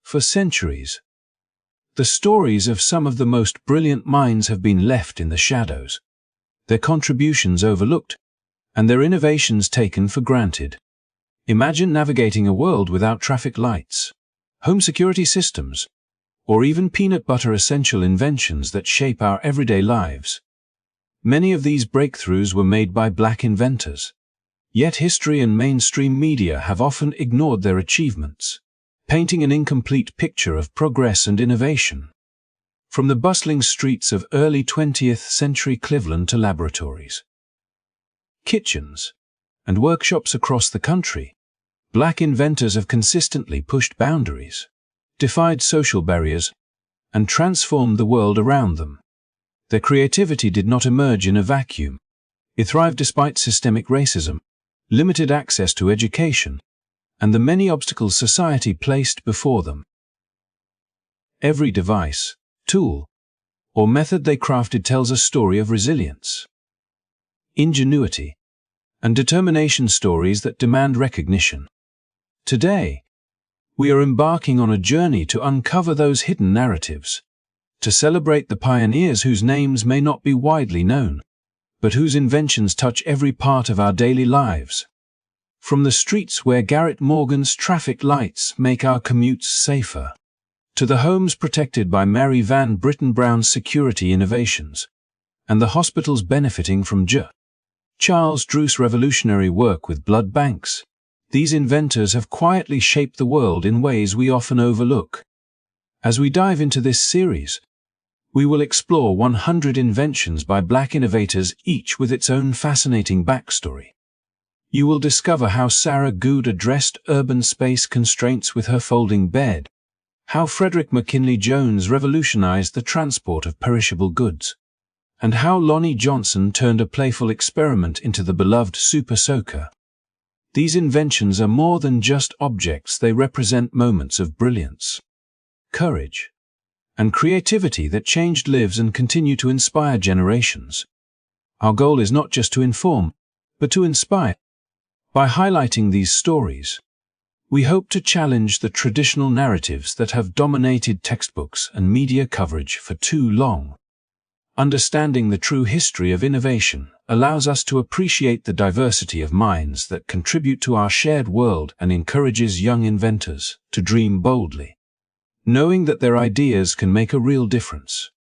For centuries, the stories of some of the most brilliant minds have been left in the shadows, their contributions overlooked, and their innovations taken for granted. Imagine navigating a world without traffic lights, home security systems, or even peanut butter essential inventions that shape our everyday lives. Many of these breakthroughs were made by black inventors. Yet history and mainstream media have often ignored their achievements, painting an incomplete picture of progress and innovation. From the bustling streets of early 20th century Cleveland to laboratories, kitchens, and workshops across the country, black inventors have consistently pushed boundaries, defied social barriers, and transformed the world around them. Their creativity did not emerge in a vacuum. It thrived despite systemic racism, limited access to education, and the many obstacles society placed before them. Every device, tool, or method they crafted tells a story of resilience, ingenuity, and determination, stories that demand recognition. Today, we are embarking on a journey to uncover those hidden narratives, to celebrate the pioneers whose names may not be widely known, but whose inventions touch every part of our daily lives. From the streets where Garrett Morgan's traffic lights make our commutes safer, to the homes protected by Mary Van Britten Brown's security innovations, and the hospitals benefiting from Charles Drew's revolutionary work with blood banks, these inventors have quietly shaped the world in ways we often overlook. As we dive into this series, we will explore 100 inventions by black innovators, each with its own fascinating backstory. You will discover how Sarah Good addressed urban space constraints with her folding bed, how Frederick McKinley Jones revolutionized the transport of perishable goods, and how Lonnie Johnson turned a playful experiment into the beloved Super Soaker. These inventions are more than just objects. They represent moments of brilliance, courage, and creativity that changed lives and continue to inspire generations. Our goal is not just to inform, but to inspire. By highlighting these stories, we hope to challenge the traditional narratives that have dominated textbooks and media coverage for too long. Understanding the true history of innovation allows us to appreciate the diversity of minds that contribute to our shared world and encourages young inventors to dream boldly, knowing that their ideas can make a real difference.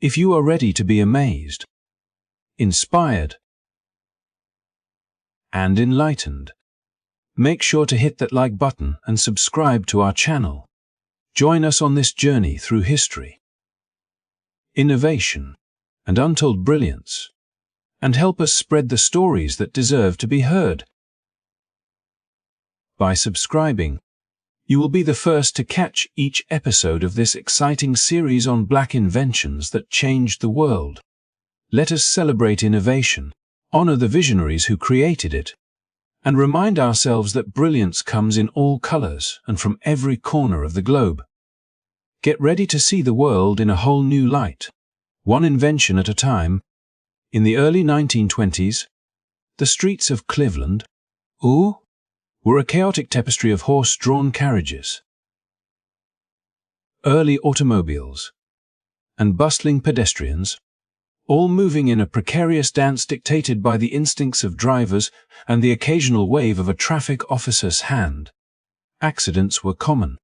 If you are ready to be amazed, inspired, and enlightened, make sure to hit that like button and subscribe to our channel. Join us on this journey through history, innovation, and untold brilliance, and help us spread the stories that deserve to be heard. By subscribing, you will be the first to catch each episode of this exciting series on black inventions that changed the world. Let us celebrate innovation, honor the visionaries who created it, and remind ourselves that brilliance comes in all colors and from every corner of the globe. Get ready to see the world in a whole new light, one invention at a time. In the early 1920s, the streets of Cleveland were a chaotic tapestry of horse-drawn carriages, early automobiles, and bustling pedestrians, all moving in a precarious dance dictated by the instincts of drivers and the occasional wave of a traffic officer's hand. Accidents were common,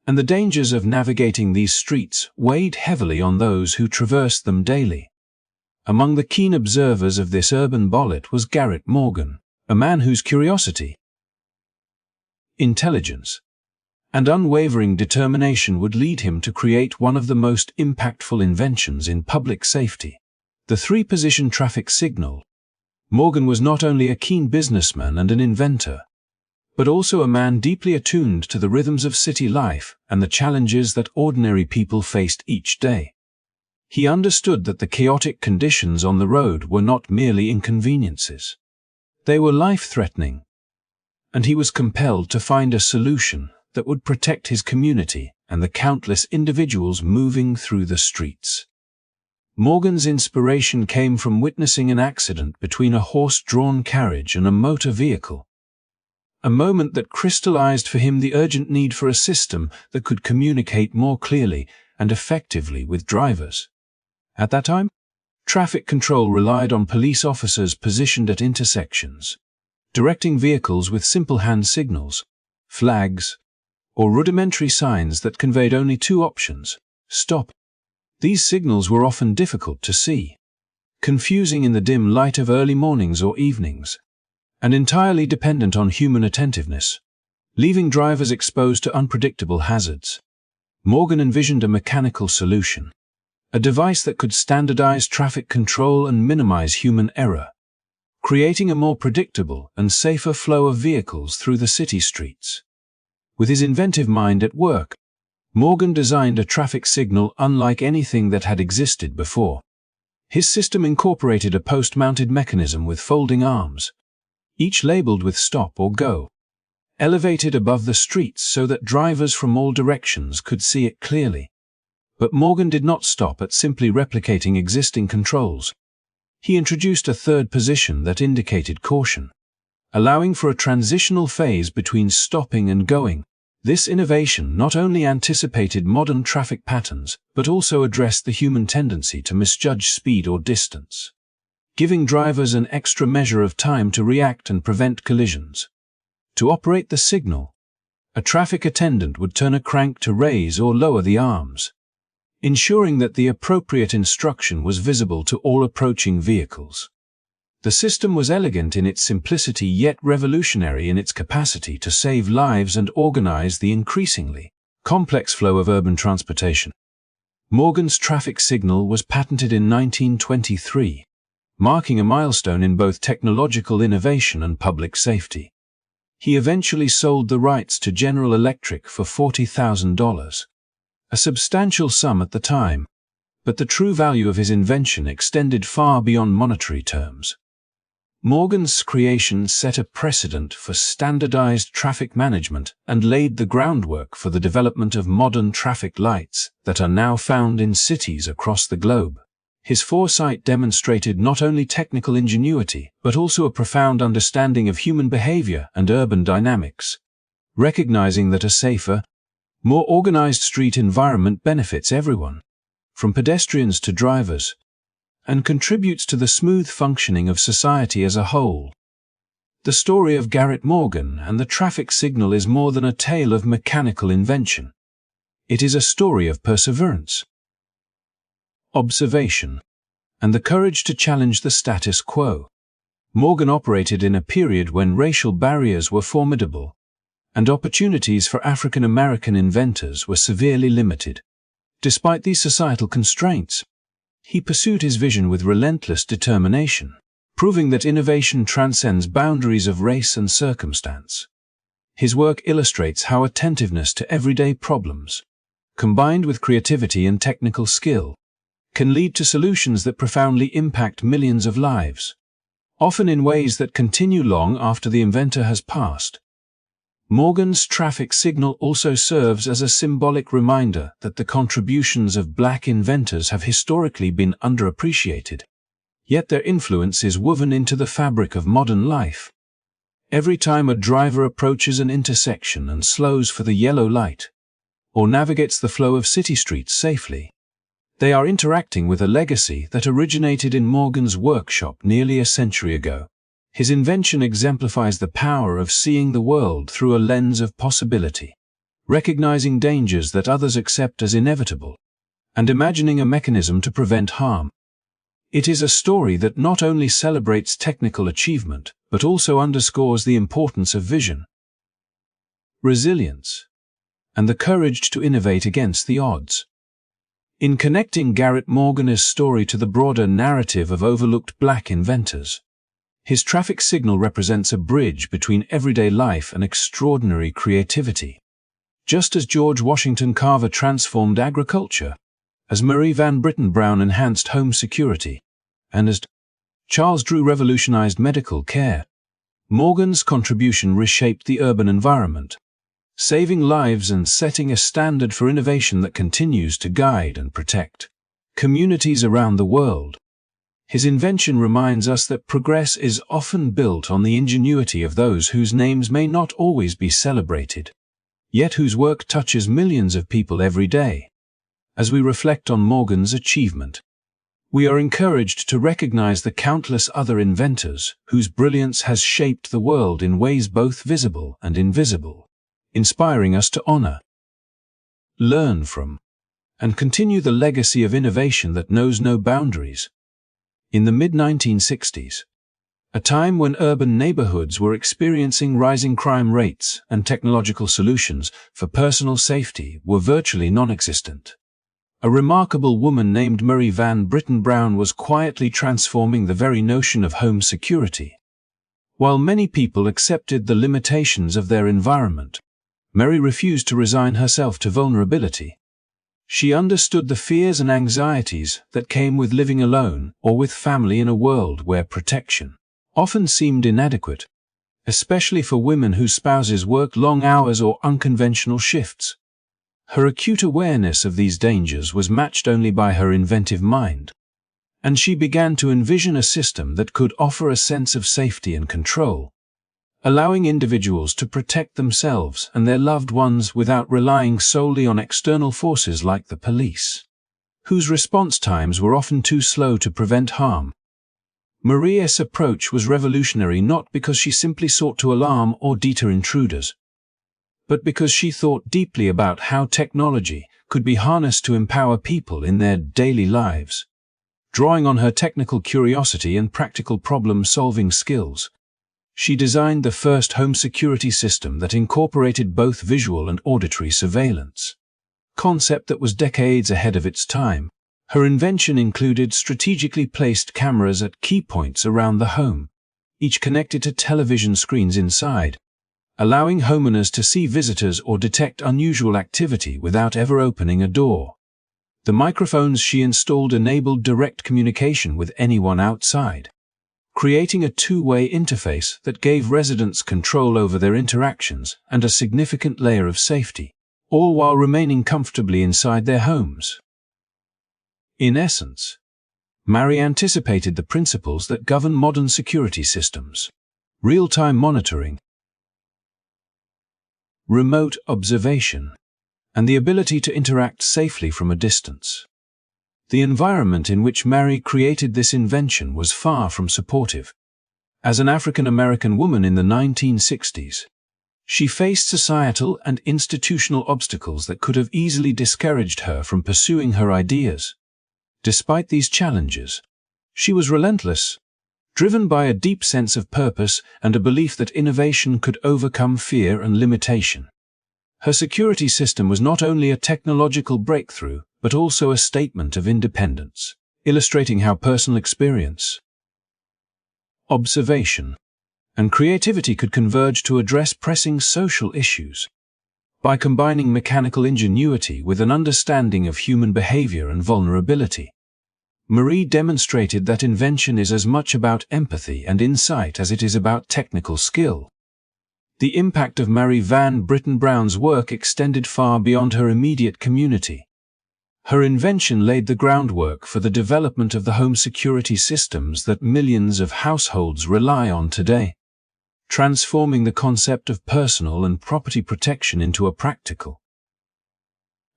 and the dangers of navigating these streets weighed heavily on those who traversed them daily. Among the keen observers of this urban bollet was Garrett Morgan, a man whose curiosity, intelligence, and unwavering determination would lead him to create one of the most impactful inventions in public safety, the three-position traffic signal. Morgan was not only a keen businessman and an inventor, but also a man deeply attuned to the rhythms of city life and the challenges that ordinary people faced each day. He understood that the chaotic conditions on the road were not merely inconveniences. They were life-threatening, and he was compelled to find a solution that would protect his community and the countless individuals moving through the streets. Morgan's inspiration came from witnessing an accident between a horse-drawn carriage and a motor vehicle. a moment that crystallized for him the urgent need for a system that could communicate more clearly and effectively with drivers. At that time, traffic control relied on police officers positioned at intersections, directing vehicles with simple hand signals, flags, or rudimentary signs that conveyed only two options: stop. These signals were often difficult to see, confusing in the dim light of early mornings or evenings, and entirely dependent on human attentiveness, leaving drivers exposed to unpredictable hazards. Morgan envisioned a mechanical solution, a device that could standardize traffic control and minimize human error, creating a more predictable and safer flow of vehicles through the city streets. With his inventive mind at work, Morgan designed a traffic signal unlike anything that had existed before. His system incorporated a post-mounted mechanism with folding arms, each labeled with stop or go, elevated above the streets so that drivers from all directions could see it clearly. But Morgan did not stop at simply replicating existing controls. He introduced a third position that indicated caution, allowing for a transitional phase between stopping and going. This innovation not only anticipated modern traffic patterns, but also addressed the human tendency to misjudge speed or distance, giving drivers an extra measure of time to react and prevent collisions. To operate the signal, a traffic attendant would turn a crank to raise or lower the arms, ensuring that the appropriate instruction was visible to all approaching vehicles. The system was elegant in its simplicity yet revolutionary in its capacity to save lives and organize the increasingly complex flow of urban transportation. Morgan's traffic signal was patented in 1923, marking a milestone in both technological innovation and public safety. He eventually sold the rights to General Electric for $40,000, a substantial sum at the time, but the true value of his invention extended far beyond monetary terms. Morgan's creation set a precedent for standardized traffic management and laid the groundwork for the development of modern traffic lights that are now found in cities across the globe. His foresight demonstrated not only technical ingenuity, but also a profound understanding of human behavior and urban dynamics, recognizing that a safer, more organized street environment benefits everyone, from pedestrians to drivers, and contributes to the smooth functioning of society as a whole. The story of Garrett Morgan and the traffic signal is more than a tale of mechanical invention. It is a story of perseverance, observation, and the courage to challenge the status quo. Morgan operated in a period when racial barriers were formidable, and opportunities for African American inventors were severely limited. Despite these societal constraints, he pursued his vision with relentless determination, proving that innovation transcends boundaries of race and circumstance. His work illustrates how attentiveness to everyday problems, combined with creativity and technical skill, can lead to solutions that profoundly impact millions of lives, often in ways that continue long after the inventor has passed. Morgan's traffic signal also serves as a symbolic reminder that the contributions of Black inventors have historically been underappreciated, yet their influence is woven into the fabric of modern life. Every time a driver approaches an intersection and slows for the yellow light, or navigates the flow of city streets safely, they are interacting with a legacy that originated in Morgan's workshop nearly a century ago. His invention exemplifies the power of seeing the world through a lens of possibility, recognizing dangers that others accept as inevitable, and imagining a mechanism to prevent harm. It is a story that not only celebrates technical achievement, but also underscores the importance of vision, resilience, and the courage to innovate against the odds. In connecting Garrett Morgan's story to the broader narrative of overlooked Black inventors, his traffic signal represents a bridge between everyday life and extraordinary creativity. Just as George Washington Carver transformed agriculture, as Marie Van Britten Brown enhanced home security, and as Charles Drew revolutionized medical care, Morgan's contribution reshaped the urban environment, saving lives and setting a standard for innovation that continues to guide and protect communities around the world. His invention reminds us that progress is often built on the ingenuity of those whose names may not always be celebrated, yet whose work touches millions of people every day. As we reflect on Morgan's achievement, we are encouraged to recognize the countless other inventors whose brilliance has shaped the world in ways both visible and invisible, inspiring us to honor, learn from, and continue the legacy of innovation that knows no boundaries. In the mid-1960s, a time when urban neighborhoods were experiencing rising crime rates and technological solutions for personal safety were virtually non-existent, a remarkable woman named Marie Van Britten Brown was quietly transforming the very notion of home security. While many people accepted the limitations of their environment, Mary refused to resign herself to vulnerability. She understood the fears and anxieties that came with living alone or with family in a world where protection often seemed inadequate, especially for women whose spouses worked long hours or unconventional shifts. Her acute awareness of these dangers was matched only by her inventive mind, and she began to envision a system that could offer a sense of safety and control, allowing individuals to protect themselves and their loved ones without relying solely on external forces like the police, whose response times were often too slow to prevent harm. Maria's approach was revolutionary not because she simply sought to alarm or deter intruders, but because she thought deeply about how technology could be harnessed to empower people in their daily lives. Drawing on her technical curiosity and practical problem-solving skills, she designed the first home security system that incorporated both visual and auditory surveillance, a concept that was decades ahead of its time. Her invention included strategically placed cameras at key points around the home, each connected to television screens inside, allowing homeowners to see visitors or detect unusual activity without ever opening a door. The microphones she installed enabled direct communication with anyone outside, creating a two-way interface that gave residents control over their interactions and a significant layer of safety, all while remaining comfortably inside their homes. In essence, Mary anticipated the principles that govern modern security systems: real-time monitoring, remote observation, and the ability to interact safely from a distance. The environment in which Mary created this invention was far from supportive. As an African-American woman in the 1960s, she faced societal and institutional obstacles that could have easily discouraged her from pursuing her ideas. Despite these challenges, she was relentless, driven by a deep sense of purpose and a belief that innovation could overcome fear and limitation. Her security system was not only a technological breakthrough, but also a statement of independence, illustrating how personal experience, observation, and creativity could converge to address pressing social issues. By combining mechanical ingenuity with an understanding of human behavior and vulnerability, Marie demonstrated that invention is as much about empathy and insight as it is about technical skill. The impact of Marie Van Britten Brown's work extended far beyond her immediate community. Her invention laid the groundwork for the development of the home security systems that millions of households rely on today, transforming the concept of personal and property protection into a practical,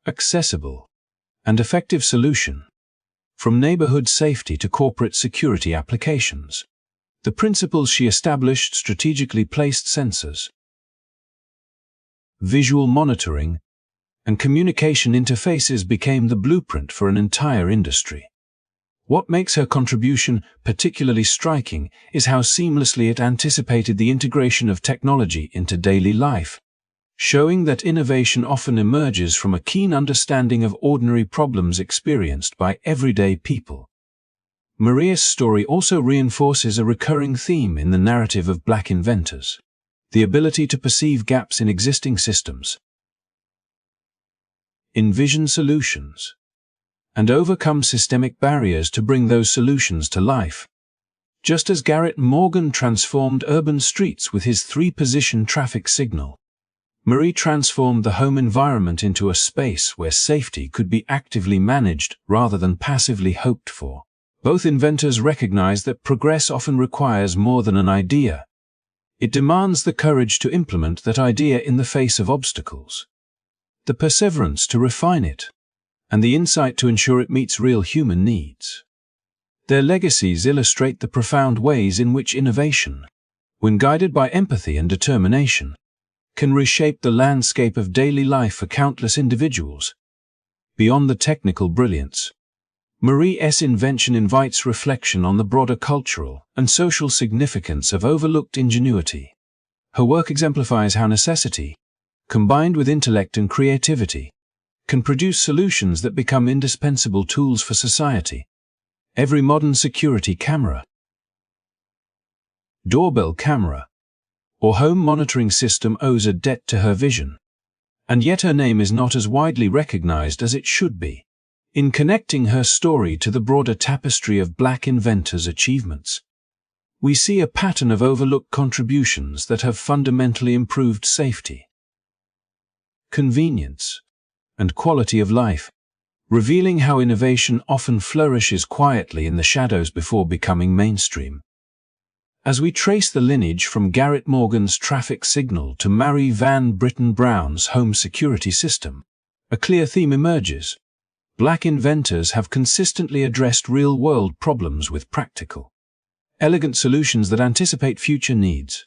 accessible, and effective solution. From neighborhood safety to corporate security applications, the principles she established strategically placed sensors, visual monitoring, and communication interfaces became the blueprint for an entire industry. What makes her contribution particularly striking is how seamlessly it anticipated the integration of technology into daily life, showing that innovation often emerges from a keen understanding of ordinary problems experienced by everyday people. Maria's story also reinforces a recurring theme in the narrative of Black inventors: the ability to perceive gaps in existing systems, envision solutions, and overcome systemic barriers to bring those solutions to life. Just as Garrett Morgan transformed urban streets with his 3-position traffic signal, Marie transformed the home environment into a space where safety could be actively managed rather than passively hoped for. Both inventors recognize that progress often requires more than an idea. It demands the courage to implement that idea in the face of obstacles, the perseverance to refine it, and the insight to ensure it meets real human needs. Their legacies illustrate the profound ways in which innovation, when guided by empathy and determination, can reshape the landscape of daily life for countless individuals. Beyond the technical brilliance, Marie's invention invites reflection on the broader cultural and social significance of overlooked ingenuity. Her work exemplifies how necessity, combined with intellect and creativity, can produce solutions that become indispensable tools for society. Every modern security camera, doorbell camera, or home monitoring system owes a debt to her vision, and yet her name is not as widely recognized as it should be. In connecting her story to the broader tapestry of Black inventors' achievements, we see a pattern of overlooked contributions that have fundamentally improved safety, convenience, and quality of life, revealing how innovation often flourishes quietly in the shadows before becoming mainstream. As we trace the lineage from Garrett Morgan's traffic signal to Mary Van Britten Brown's home security system, a clear theme emerges. Black inventors have consistently addressed real-world problems with practical, elegant solutions that anticipate future needs.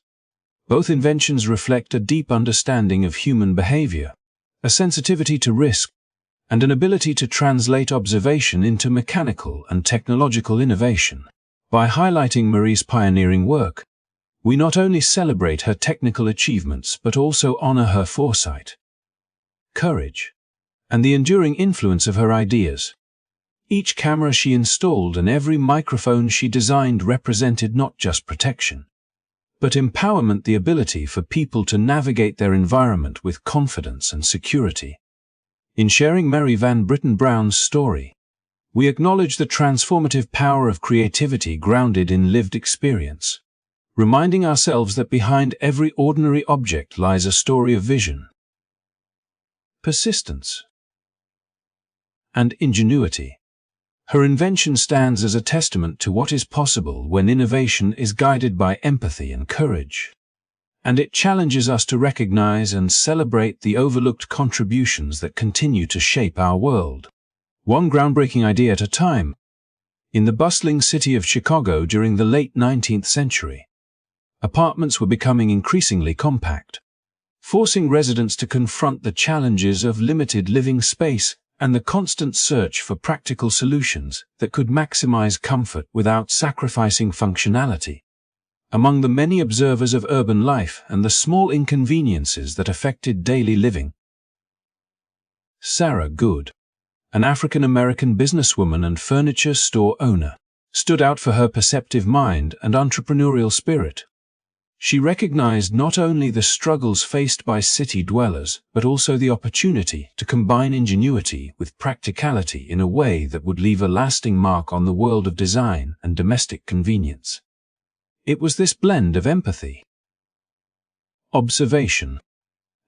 Both inventions reflect a deep understanding of human behavior, a sensitivity to risk, and an ability to translate observation into mechanical and technological innovation. By highlighting Marie's pioneering work, we not only celebrate her technical achievements but also honor her foresight, courage, and the enduring influence of her ideas. Each camera she installed and every microphone she designed represented not just protection, but empowerment, the ability for people to navigate their environment with confidence and security. In sharing Mary Van Britten Brown's story, we acknowledge the transformative power of creativity grounded in lived experience, reminding ourselves that behind every ordinary object lies a story of vision, persistence, and ingenuity. Her invention stands as a testament to what is possible when innovation is guided by empathy and courage, and it challenges us to recognize and celebrate the overlooked contributions that continue to shape our world, one groundbreaking idea at a time. In the bustling city of Chicago during the late 19th century, apartments were becoming increasingly compact, forcing residents to confront the challenges of limited living space and the constant search for practical solutions that could maximize comfort without sacrificing functionality. Among the many observers of urban life and the small inconveniences that affected daily living, Sarah Good, an African-American businesswoman and furniture store owner, stood out for her perceptive mind and entrepreneurial spirit. She recognized not only the struggles faced by city dwellers, but also the opportunity to combine ingenuity with practicality in a way that would leave a lasting mark on the world of design and domestic convenience. It was this blend of empathy, observation,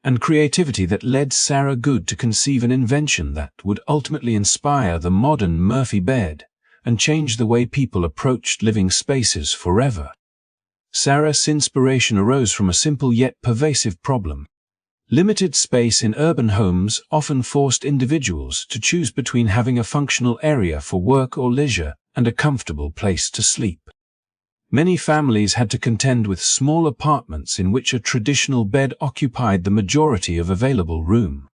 and creativity that led Sarah Good to conceive an invention that would ultimately inspire the modern Murphy bed and change the way people approached living spaces forever. Sarah's inspiration arose from a simple yet pervasive problem. Limited space in urban homes often forced individuals to choose between having a functional area for work or leisure and a comfortable place to sleep. Many families had to contend with small apartments in which a traditional bed occupied the majority of available room,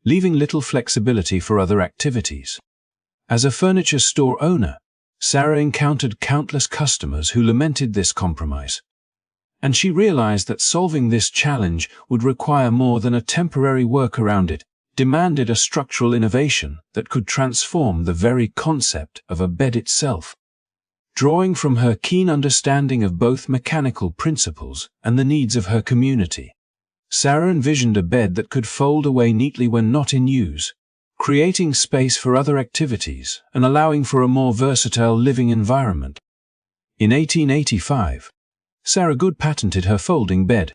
leaving little flexibility for other activities. As a furniture store owner, Sarah encountered countless customers who lamented this compromise, and she realized that solving this challenge would require more than a temporary workaround. It demanded a structural innovation that could transform the very concept of a bed itself. Drawing from her keen understanding of both mechanical principles and the needs of her community, Sarah envisioned a bed that could fold away neatly when not in use, creating space for other activities and allowing for a more versatile living environment. In 1885, Sarah Good patented her folding bed,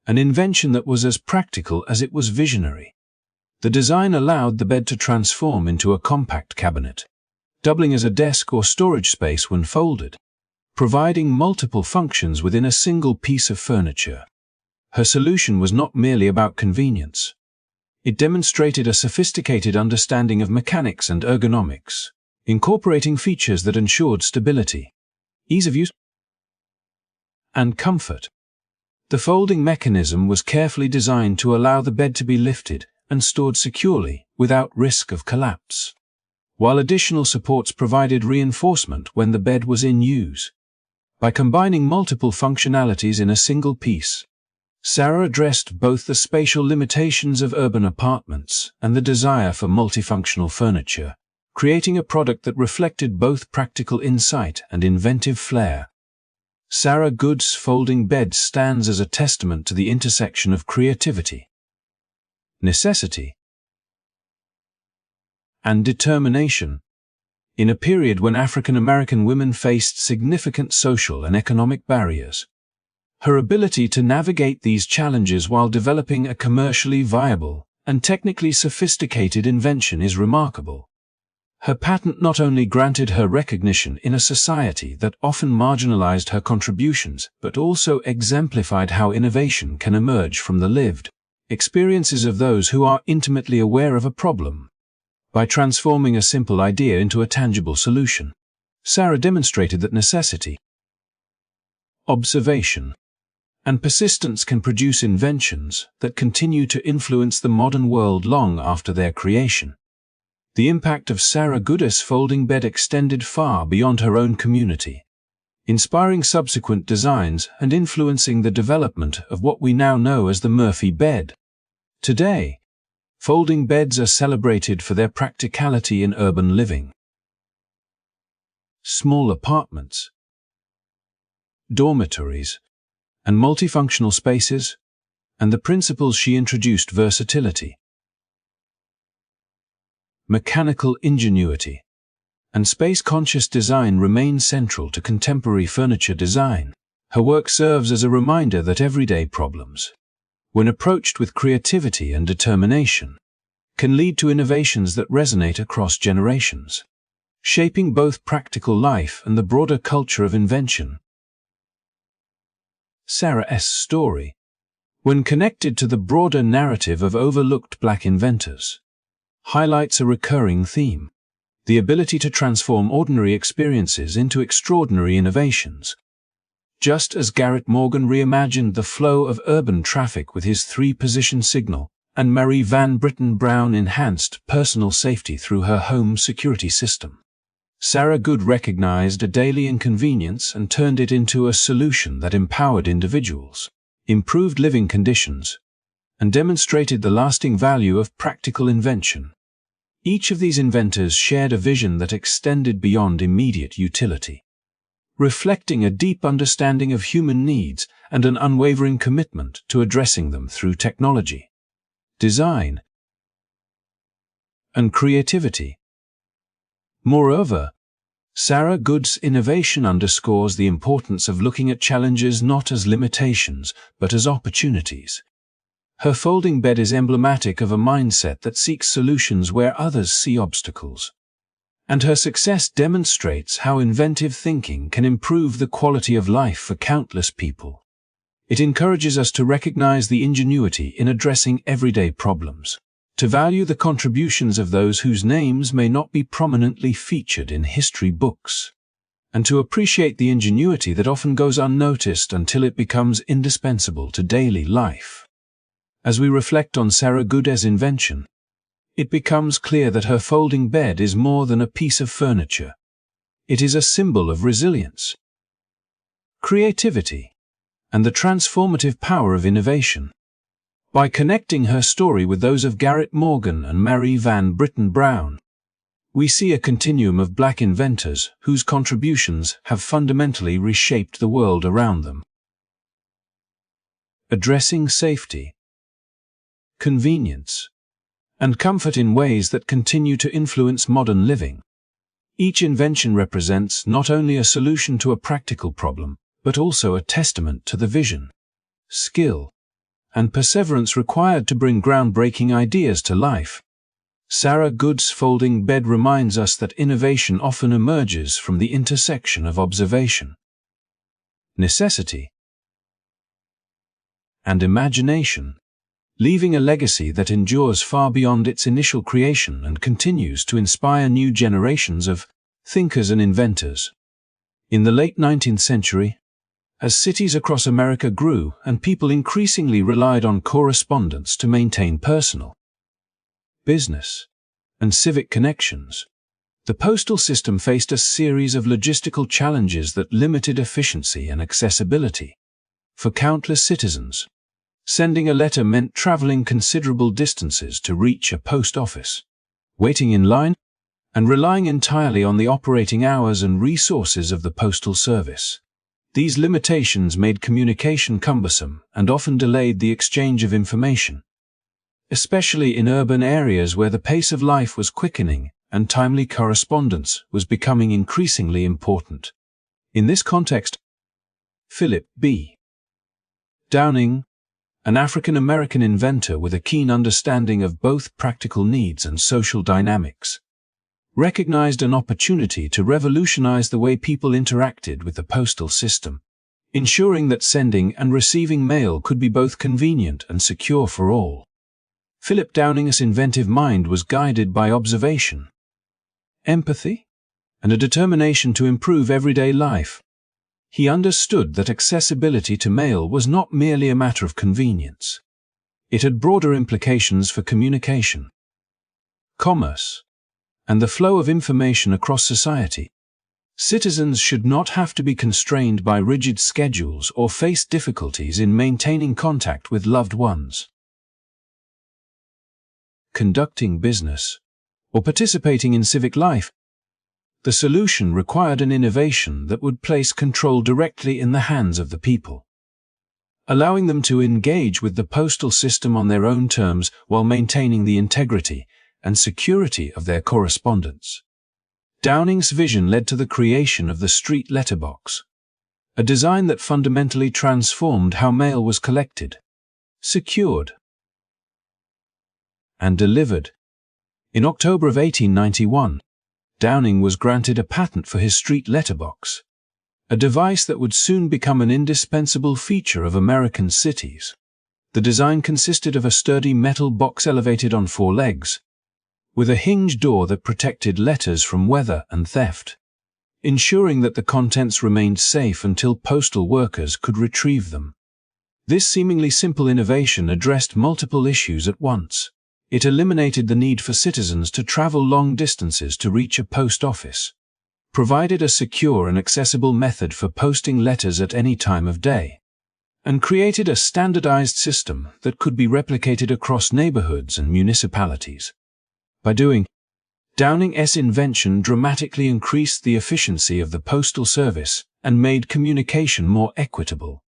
an invention that was as practical as it was visionary. The design allowed the bed to transform into a compact cabinet, doubling as a desk or storage space when folded, providing multiple functions within a single piece of furniture. Her solution was not merely about convenience. It demonstrated a sophisticated understanding of mechanics and ergonomics, incorporating features that ensured stability, ease of use, and comfort. The folding mechanism was carefully designed to allow the bed to be lifted and stored securely without risk of collapse, while additional supports provided reinforcement when the bed was in use. By combining multiple functionalities in a single piece, Sarah addressed both the spatial limitations of urban apartments and the desire for multifunctional furniture, creating a product that reflected both practical insight and inventive flair. Sarah Good's folding bed stands as a testament to the intersection of creativity, necessity, and determination. In a period when African American women faced significant social and economic barriers, her ability to navigate these challenges while developing a commercially viable and technically sophisticated invention is remarkable. Her patent not only granted her recognition in a society that often marginalized her contributions, but also exemplified how innovation can emerge from the lived experiences of those who are intimately aware of a problem. By transforming a simple idea into a tangible solution, Sarah demonstrated that necessity, observation, and persistence can produce inventions that continue to influence the modern world long after their creation. The impact of Sarah Good's folding bed extended far beyond her own community, inspiring subsequent designs and influencing the development of what we now know as the Murphy bed. Today, folding beds are celebrated for their practicality in urban living. Small apartments, dormitories, and multifunctional spaces, and the principles she introduced: versatility, mechanical ingenuity, and space-conscious design remain central to contemporary furniture design. Her work serves as a reminder that everyday problems, when approached with creativity and determination, can lead to innovations that resonate across generations, shaping both practical life and the broader culture of invention. Sarah's story, when connected to the broader narrative of overlooked Black inventors, highlights a recurring theme: the ability to transform ordinary experiences into extraordinary innovations. Just as Garrett Morgan reimagined the flow of urban traffic with his 3-position signal, and Marie Van Britten Brown enhanced personal safety through her home security system, Sarah Good recognized a daily inconvenience and turned it into a solution that empowered individuals, improved living conditions, and demonstrated the lasting value of practical invention. Each of these inventors shared a vision that extended beyond immediate utility, reflecting a deep understanding of human needs and an unwavering commitment to addressing them through technology, design, and creativity. Moreover, Sarah Good's innovation underscores the importance of looking at challenges not as limitations, but as opportunities. Her folding bed is emblematic of a mindset that seeks solutions where others see obstacles, and her success demonstrates how inventive thinking can improve the quality of life for countless people. It encourages us to recognize the ingenuity in addressing everyday problems, to value the contributions of those whose names may not be prominently featured in history books, and to appreciate the ingenuity that often goes unnoticed until it becomes indispensable to daily life. As we reflect on Sarah Good's invention, it becomes clear that her folding bed is more than a piece of furniture. It is a symbol of resilience, creativity, and the transformative power of innovation. By connecting her story with those of Garrett Morgan and Marie Van Britten Brown, we see a continuum of Black inventors whose contributions have fundamentally reshaped the world around them. Addressing safety, convenience, and comfort in ways that continue to influence modern living. Each invention represents not only a solution to a practical problem, but also a testament to the vision, skill, and perseverance required to bring groundbreaking ideas to life. Sarah Good's folding bed reminds us that innovation often emerges from the intersection of observation, necessity, and imagination, leaving a legacy that endures far beyond its initial creation and continues to inspire new generations of thinkers and inventors. In the late 19th century, as cities across America grew and people increasingly relied on correspondence to maintain personal, business, and civic connections, the postal system faced a series of logistical challenges that limited efficiency and accessibility. For countless citizens, sending a letter meant traveling considerable distances to reach a post office, waiting in line, and relying entirely on the operating hours and resources of the postal service. These limitations made communication cumbersome and often delayed the exchange of information, especially in urban areas where the pace of life was quickening and timely correspondence was becoming increasingly important. In this context, Philip B. Downing, an African-American inventor with a keen understanding of both practical needs and social dynamics, recognized an opportunity to revolutionize the way people interacted with the postal system, ensuring that sending and receiving mail could be both convenient and secure for all. Philip Downing's inventive mind was guided by observation, empathy, and a determination to improve everyday life. He understood that accessibility to mail was not merely a matter of convenience. It had broader implications for communication, commerce, and the flow of information across society. Citizens should not have to be constrained by rigid schedules or face difficulties in maintaining contact with loved ones, conducting business, or participating in civic life. The solution required an innovation that would place control directly in the hands of the people, allowing them to engage with the postal system on their own terms while maintaining the integrity and security of their correspondence. Downing's vision led to the creation of the street letterbox, a design that fundamentally transformed how mail was collected, secured, and delivered. In October of 1891, Downing was granted a patent for his street letterbox, a device that would soon become an indispensable feature of American cities. The design consisted of a sturdy metal box elevated on 4 legs, with a hinged door that protected letters from weather and theft, ensuring that the contents remained safe until postal workers could retrieve them. This seemingly simple innovation addressed multiple issues at once. It eliminated the need for citizens to travel long distances to reach a post office, provided a secure and accessible method for posting letters at any time of day, and created a standardized system that could be replicated across neighborhoods and municipalities. By doing, Downing's invention dramatically increased the efficiency of the postal service and made communication more equitable,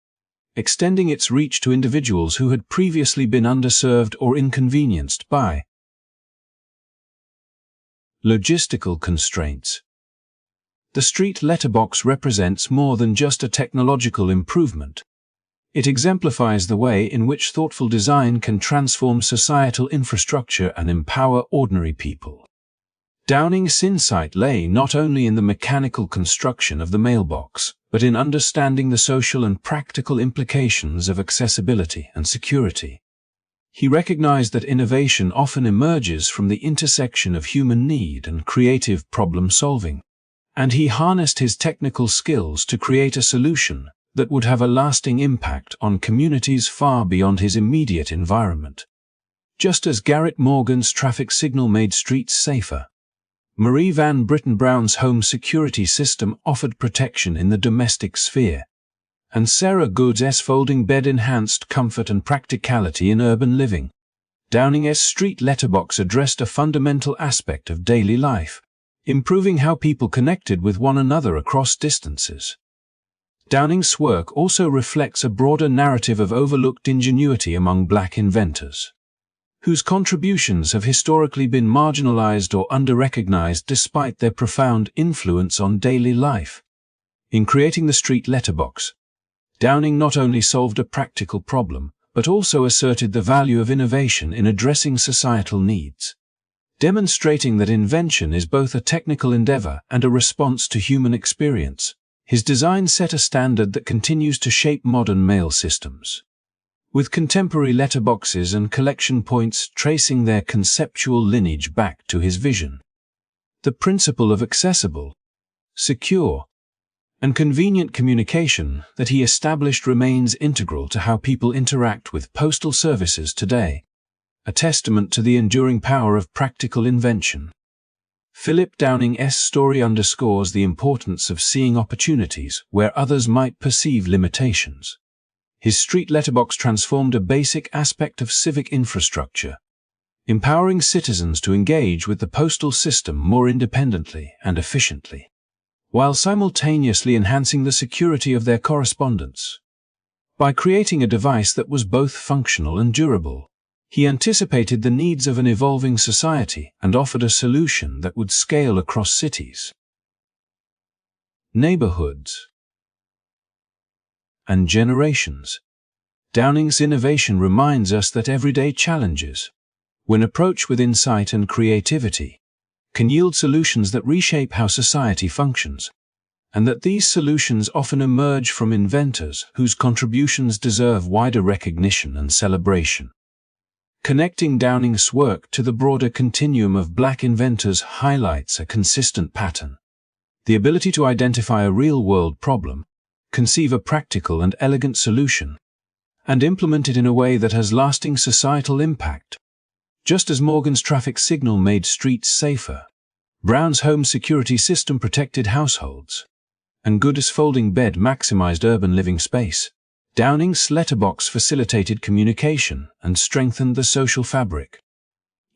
extending its reach to individuals who had previously been underserved or inconvenienced by logistical constraints. The street letterbox represents more than just a technological improvement. It exemplifies the way in which thoughtful design can transform societal infrastructure and empower ordinary people. Downing's insight lay not only in the mechanical construction of the mailbox, but in understanding the social and practical implications of accessibility and security. He recognized that innovation often emerges from the intersection of human need and creative problem-solving, and he harnessed his technical skills to create a solution that would have a lasting impact on communities far beyond his immediate environment. Just as Garrett Morgan's traffic signal made streets safer, Marie Van Britten Brown's home security system offered protection in the domestic sphere, and Sarah Good's folding bed enhanced comfort and practicality in urban living. Downing's street letterbox addressed a fundamental aspect of daily life, improving how people connected with one another across distances. Downing's work also reflects a broader narrative of overlooked ingenuity among Black inventors, whose contributions have historically been marginalized or under-recognized despite their profound influence on daily life. In creating the street letterbox, Downing not only solved a practical problem, but also asserted the value of innovation in addressing societal needs. demonstrating that invention is both a technical endeavor and a response to human experience. His design set a standard that continues to shape modern mail systems, with contemporary letterboxes and collection points tracing their conceptual lineage back to his vision. The principle of accessible, secure, and convenient communication that he established remains integral to how people interact with postal services today, a testament to the enduring power of practical invention. Philip Downing's story underscores the importance of seeing opportunities where others might perceive limitations. His street letterbox transformed a basic aspect of civic infrastructure, empowering citizens to engage with the postal system more independently and efficiently, while simultaneously enhancing the security of their correspondence. By creating a device that was both functional and durable, he anticipated the needs of an evolving society and offered a solution that would scale across cities, neighborhoods, and generations. Downing's innovation reminds us that everyday challenges, when approached with insight and creativity, can yield solutions that reshape how society functions, and that these solutions often emerge from inventors whose contributions deserve wider recognition and celebration. Connecting Downing's work to the broader continuum of Black inventors highlights a consistent pattern: the ability to identify a real-world problem, conceive a practical and elegant solution, and implement it in a way that has lasting societal impact. Just as Morgan's traffic signal made streets safer, Brown's home security system protected households, and Good's folding bed maximized urban living space, Downing's letterbox facilitated communication and strengthened the social fabric.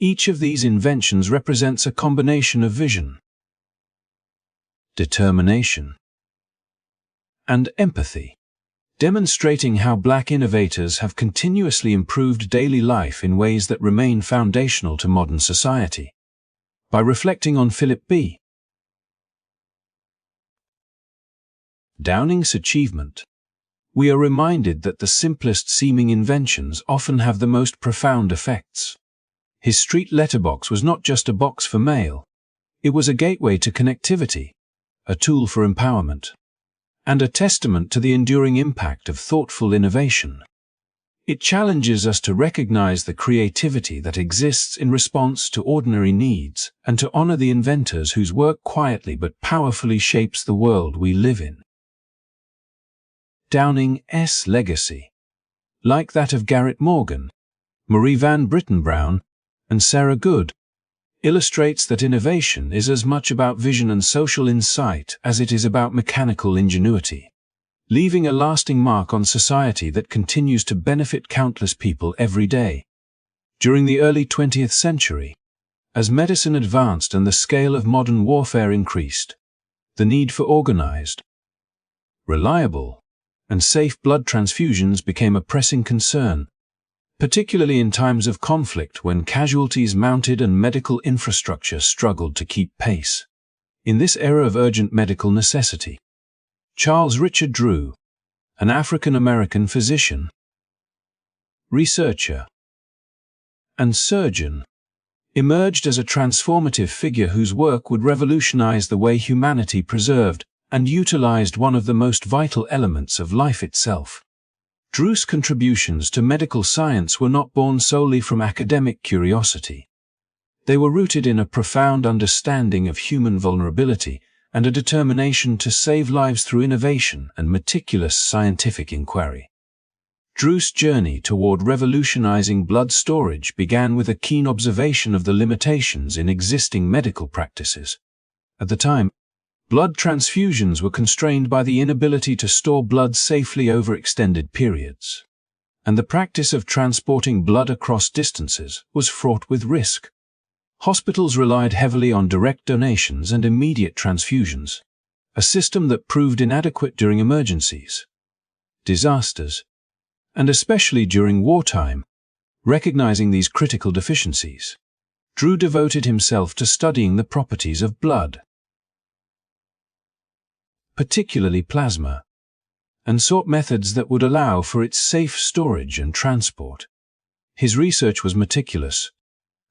Each of these inventions represents a combination of vision, determination, and empathy, demonstrating how Black innovators have continuously improved daily life in ways that remain foundational to modern society. By reflecting on Philip B. Downing's achievement, we are reminded that the simplest seeming inventions often have the most profound effects. His street letterbox was not just a box for mail. It was a gateway to connectivity, a tool for empowerment, and a testament to the enduring impact of thoughtful innovation. It challenges us to recognize the creativity that exists in response to ordinary needs and to honor the inventors whose work quietly but powerfully shapes the world we live in. Downing's legacy, like that of Garrett Morgan, Marie Van Britten Brown, and Sarah Good, illustrates that innovation is as much about vision and social insight as it is about mechanical ingenuity, leaving a lasting mark on society that continues to benefit countless people every day. During the early 20th century, as medicine advanced and the scale of modern warfare increased, the need for organized, reliable, and safe blood transfusions became a pressing concern, particularly in times of conflict when casualties mounted and medical infrastructure struggled to keep pace. In this era of urgent medical necessity, Charles Richard Drew, an African-American physician, researcher, and surgeon, emerged as a transformative figure whose work would revolutionize the way humanity preserved and utilized one of the most vital elements of life itself. Drew's contributions to medical science were not born solely from academic curiosity. They were rooted in a profound understanding of human vulnerability and a determination to save lives through innovation and meticulous scientific inquiry. Drew's journey toward revolutionizing blood storage began with a keen observation of the limitations in existing medical practices. At the time, blood transfusions were constrained by the inability to store blood safely over extended periods, and the practice of transporting blood across distances was fraught with risk. Hospitals relied heavily on direct donations and immediate transfusions, a system that proved inadequate during emergencies, disasters, and especially during wartime. Recognizing these critical deficiencies, Drew devoted himself to studying the properties of blood, particularly plasma, and sought methods that would allow for its safe storage and transport. His research was meticulous,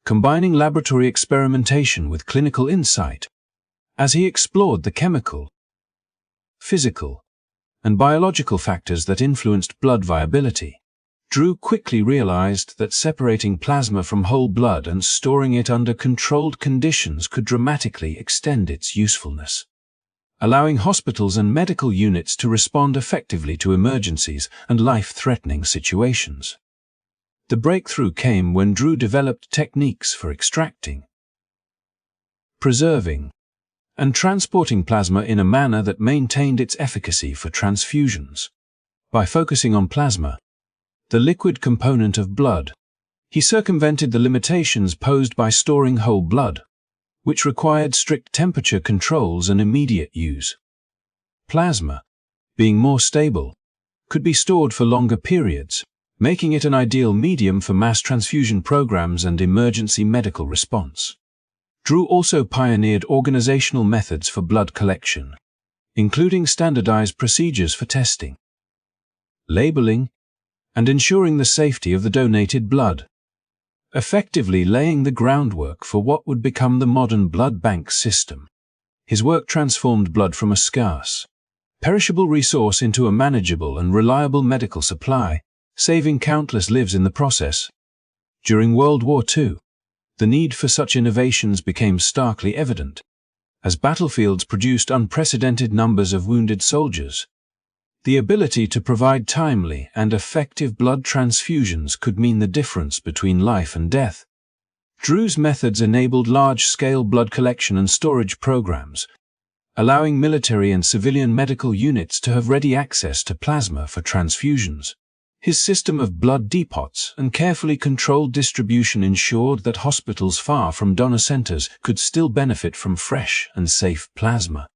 combining laboratory experimentation with clinical insight. As he explored the chemical, physical, and biological factors that influenced blood viability, Drew quickly realized that separating plasma from whole blood and storing it under controlled conditions could dramatically extend its usefulness, allowing hospitals and medical units to respond effectively to emergencies and life-threatening situations. The breakthrough came when Drew developed techniques for extracting, preserving, and transporting plasma in a manner that maintained its efficacy for transfusions. By focusing on plasma, the liquid component of blood, he circumvented the limitations posed by storing whole blood, which required strict temperature controls and immediate use. Plasma, being more stable, could be stored for longer periods, making it an ideal medium for mass transfusion programs and emergency medical response. Drew also pioneered organizational methods for blood collection, including standardized procedures for testing, labeling, and ensuring the safety of the donated blood, effectively laying the groundwork for what would become the modern blood bank system. His work transformed blood from a scarce, perishable resource into a manageable and reliable medical supply, saving countless lives in the process. During World War II, the need for such innovations became starkly evident, as battlefields produced unprecedented numbers of wounded soldiers. The ability to provide timely and effective blood transfusions could mean the difference between life and death. Drew's methods enabled large-scale blood collection and storage programs, allowing military and civilian medical units to have ready access to plasma for transfusions. His system of blood depots and carefully controlled distribution ensured that hospitals far from donor centers could still benefit from fresh and safe plasma,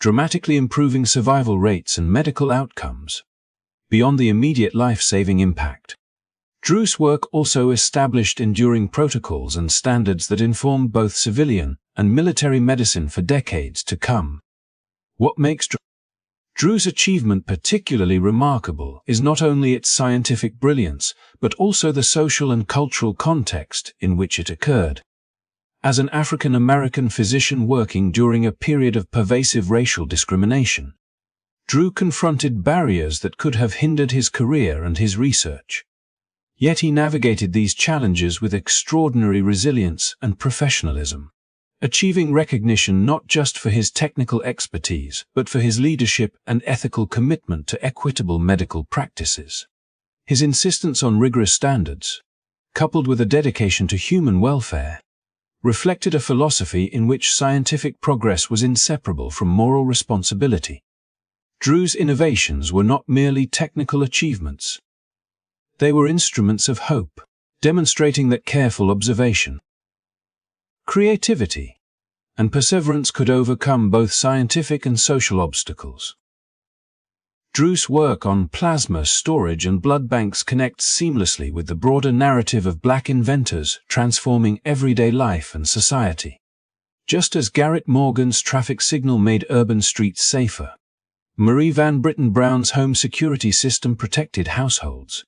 dramatically improving survival rates and medical outcomes. Beyond the immediate life-saving impact, Drew's work also established enduring protocols and standards that informed both civilian and military medicine for decades to come. What makes Drew's achievement particularly remarkable is not only its scientific brilliance, but also the social and cultural context in which it occurred. As an African-American physician working during a period of pervasive racial discrimination, Drew confronted barriers that could have hindered his career and his research. Yet he navigated these challenges with extraordinary resilience and professionalism, achieving recognition not just for his technical expertise, but for his leadership and ethical commitment to equitable medical practices. His insistence on rigorous standards, coupled with a dedication to human welfare, reflected a philosophy in which scientific progress was inseparable from moral responsibility. Drew's innovations were not merely technical achievements. They were instruments of hope, demonstrating that careful observation, creativity, and perseverance could overcome both scientific and social obstacles. Drew's work on plasma storage and blood banks connects seamlessly with the broader narrative of Black inventors transforming everyday life and society. Just as Garrett Morgan's traffic signal made urban streets safer, Marie Van Britten Brown's home security system protected households,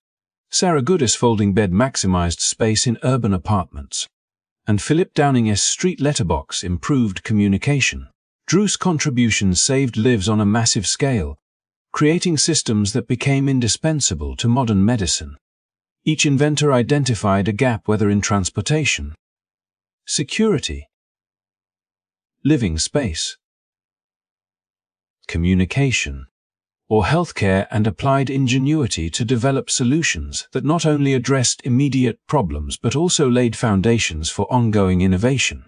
Sarah Goodis' folding bed maximized space in urban apartments, and Philip Downing's street letterbox improved communication. Drew's contributions saved lives on a massive scale, creating systems that became indispensable to modern medicine. Each inventor identified a gap, whether in transportation, security, living space, communication, or healthcare, and applied ingenuity to develop solutions that not only addressed immediate problems but also laid foundations for ongoing innovation.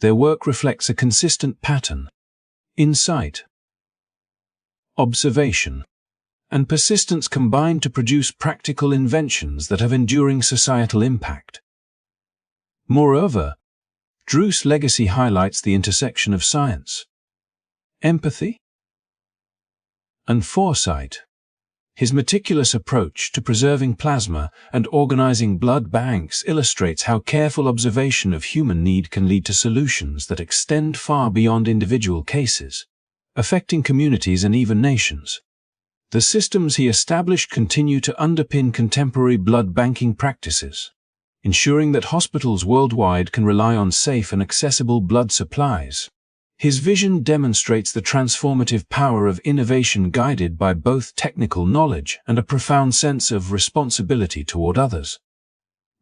Their work reflects a consistent pattern: insight, observation, and persistence combined to produce practical inventions that have enduring societal impact. Moreover, Drew's legacy highlights the intersection of science, empathy, and foresight. His meticulous approach to preserving plasma and organizing blood banks illustrates how careful observation of human need can lead to solutions that extend far beyond individual cases, affecting communities and even nations. The systems he established continue to underpin contemporary blood banking practices, ensuring that hospitals worldwide can rely on safe and accessible blood supplies. His vision demonstrates the transformative power of innovation guided by both technical knowledge and a profound sense of responsibility toward others,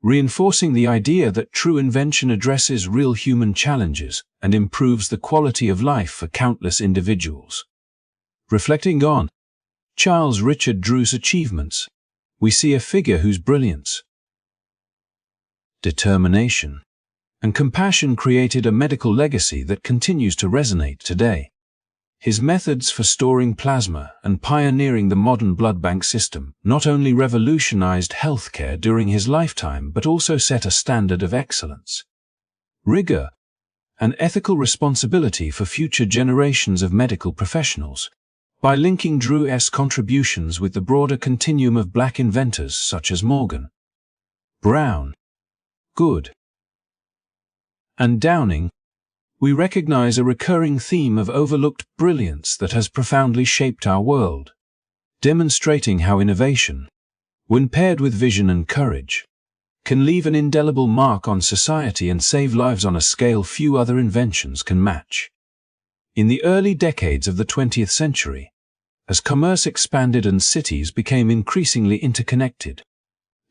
reinforcing the idea that true invention addresses real human challenges and improves the quality of life for countless individuals. Reflecting on Charles Richard Drew's achievements, we see a figure whose brilliance, determination, and compassion created a medical legacy that continues to resonate today. His methods for storing plasma and pioneering the modern blood bank system not only revolutionized healthcare during his lifetime but also set a standard of excellence, rigor, and ethical responsibility for future generations of medical professionals. By linking Drew's contributions with the broader continuum of Black inventors such as Morgan, Brown, Good, and Downing, we recognize a recurring theme of overlooked brilliance that has profoundly shaped our world, demonstrating how innovation, when paired with vision and courage, can leave an indelible mark on society and save lives on a scale few other inventions can match. In the early decades of the 20th century, as commerce expanded and cities became increasingly interconnected,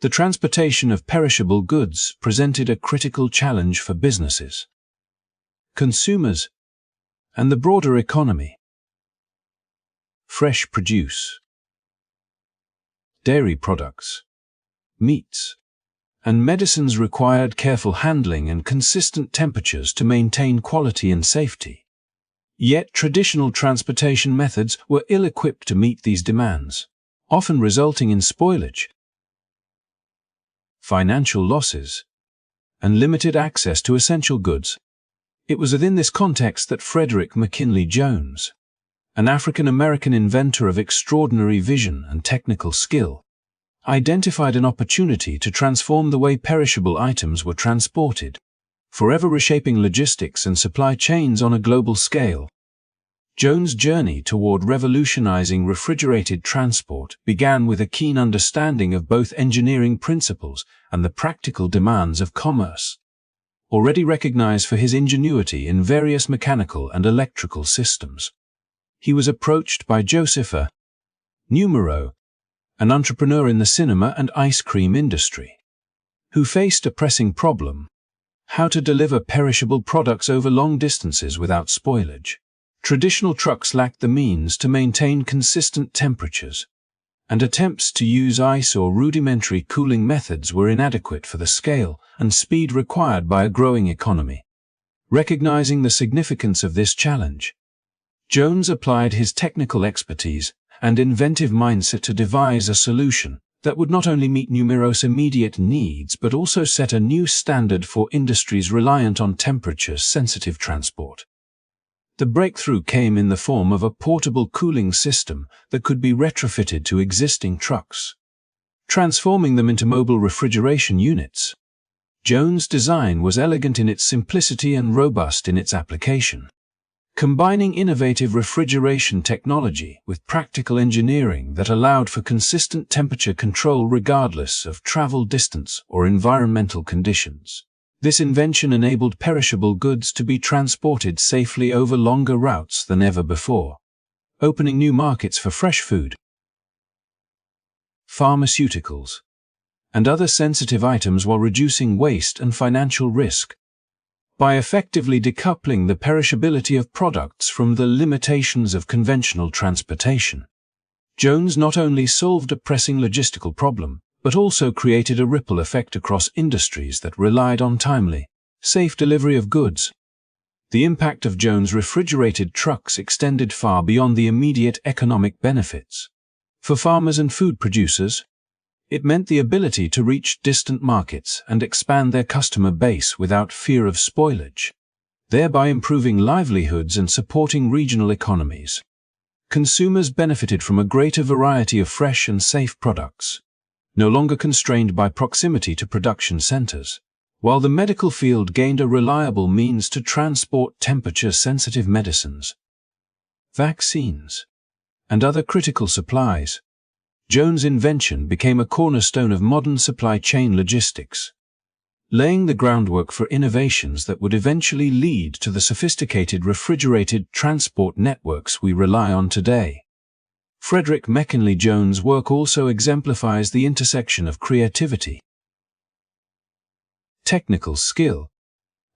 the transportation of perishable goods presented a critical challenge for businesses, consumers, and the broader economy. Fresh produce, dairy products, meats, and medicines required careful handling and consistent temperatures to maintain quality and safety. Yet traditional transportation methods were ill-equipped to meet these demands, often resulting in spoilage, financial losses, and limited access to essential goods. It was within this context that Frederick McKinley Jones, an African-American inventor of extraordinary vision and technical skill, identified an opportunity to transform the way perishable items were transported, forever reshaping logistics and supply chains on a global scale. Jones' journey toward revolutionizing refrigerated transport began with a keen understanding of both engineering principles and the practical demands of commerce. Already recognized for his ingenuity in various mechanical and electrical systems, he was approached by Joseph Numero, an entrepreneur in the cinema and ice cream industry, who faced a pressing problem: how to deliver perishable products over long distances without spoilage. Traditional trucks lacked the means to maintain consistent temperatures, and attempts to use ice or rudimentary cooling methods were inadequate for the scale and speed required by a growing economy. Recognizing the significance of this challenge, Jones applied his technical expertise and inventive mindset to devise a solution that would not only meet Numero's immediate needs but also set a new standard for industries reliant on temperature-sensitive transport. The breakthrough came in the form of a portable cooling system that could be retrofitted to existing trucks, transforming them into mobile refrigeration units. Jones' design was elegant in its simplicity and robust in its application, combining innovative refrigeration technology with practical engineering that allowed for consistent temperature control regardless of travel distance or environmental conditions. This invention enabled perishable goods to be transported safely over longer routes than ever before, opening new markets for fresh food, pharmaceuticals, and other sensitive items while reducing waste and financial risk. By effectively decoupling the perishability of products from the limitations of conventional transportation, Jones not only solved a pressing logistical problem, but also created a ripple effect across industries that relied on timely, safe delivery of goods. The impact of Jones' refrigerated trucks extended far beyond the immediate economic benefits. For farmers and food producers, it meant the ability to reach distant markets and expand their customer base without fear of spoilage, thereby improving livelihoods and supporting regional economies. Consumers benefited from a greater variety of fresh and safe products, no longer constrained by proximity to production centers, while the medical field gained a reliable means to transport temperature-sensitive medicines, vaccines, and other critical supplies. Jones' invention became a cornerstone of modern supply chain logistics, laying the groundwork for innovations that would eventually lead to the sophisticated refrigerated transport networks we rely on today. Frederick McKinley Jones' work also exemplifies the intersection of creativity, technical skill,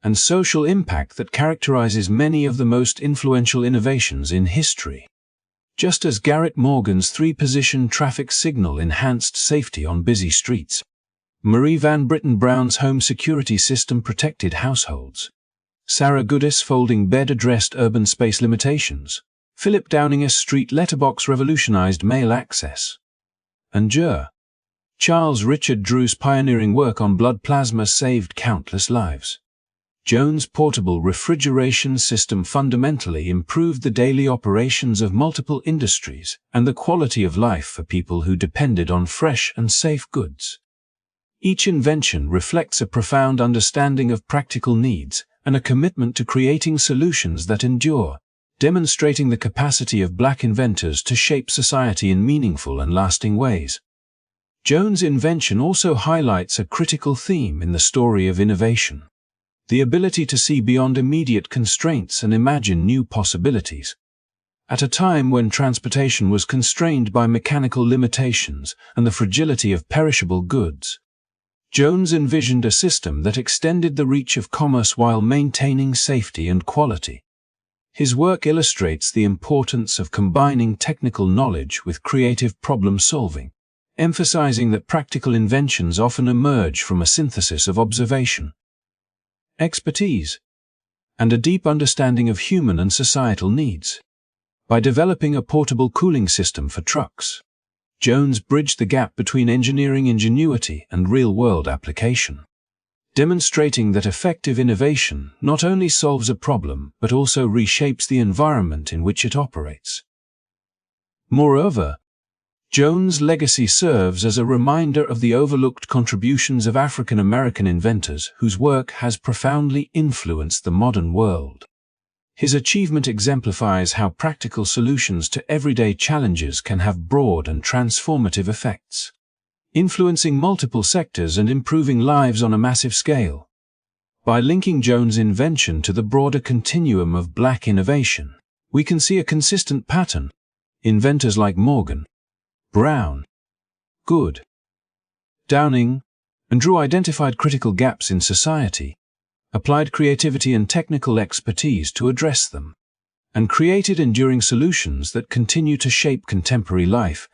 and social impact that characterizes many of the most influential innovations in history. Just as Garrett Morgan's 3-position traffic signal enhanced safety on busy streets, Marie Van Britten Brown's home security system protected households. Sarah Goodis' folding bed addressed urban space limitations. Philip Downing's street letterbox revolutionized mail access. And Charles Richard Drew's pioneering work on blood plasma saved countless lives. Jones' portable refrigeration system fundamentally improved the daily operations of multiple industries and the quality of life for people who depended on fresh and safe goods. Each invention reflects a profound understanding of practical needs and a commitment to creating solutions that endure, demonstrating the capacity of Black inventors to shape society in meaningful and lasting ways. Jones' invention also highlights a critical theme in the story of innovation: the ability to see beyond immediate constraints and imagine new possibilities. At a time when transportation was constrained by mechanical limitations and the fragility of perishable goods, Jones envisioned a system that extended the reach of commerce while maintaining safety and quality. His work illustrates the importance of combining technical knowledge with creative problem-solving, emphasizing that practical inventions often emerge from a synthesis of observation, expertise, and a deep understanding of human and societal needs. By developing a portable cooling system for trucks, Jones bridged the gap between engineering ingenuity and real-world application, demonstrating that effective innovation not only solves a problem but also reshapes the environment in which it operates. Moreover, Jones' legacy serves as a reminder of the overlooked contributions of African American inventors whose work has profoundly influenced the modern world. His achievement exemplifies how practical solutions to everyday challenges can have broad and transformative effects, influencing multiple sectors and improving lives on a massive scale. By linking Jones' invention to the broader continuum of Black innovation, we can see a consistent pattern. Inventors like Morgan, Brown, Good, Downing, and Drew identified critical gaps in society, applied creativity and technical expertise to address them, and created enduring solutions that continue to shape contemporary life.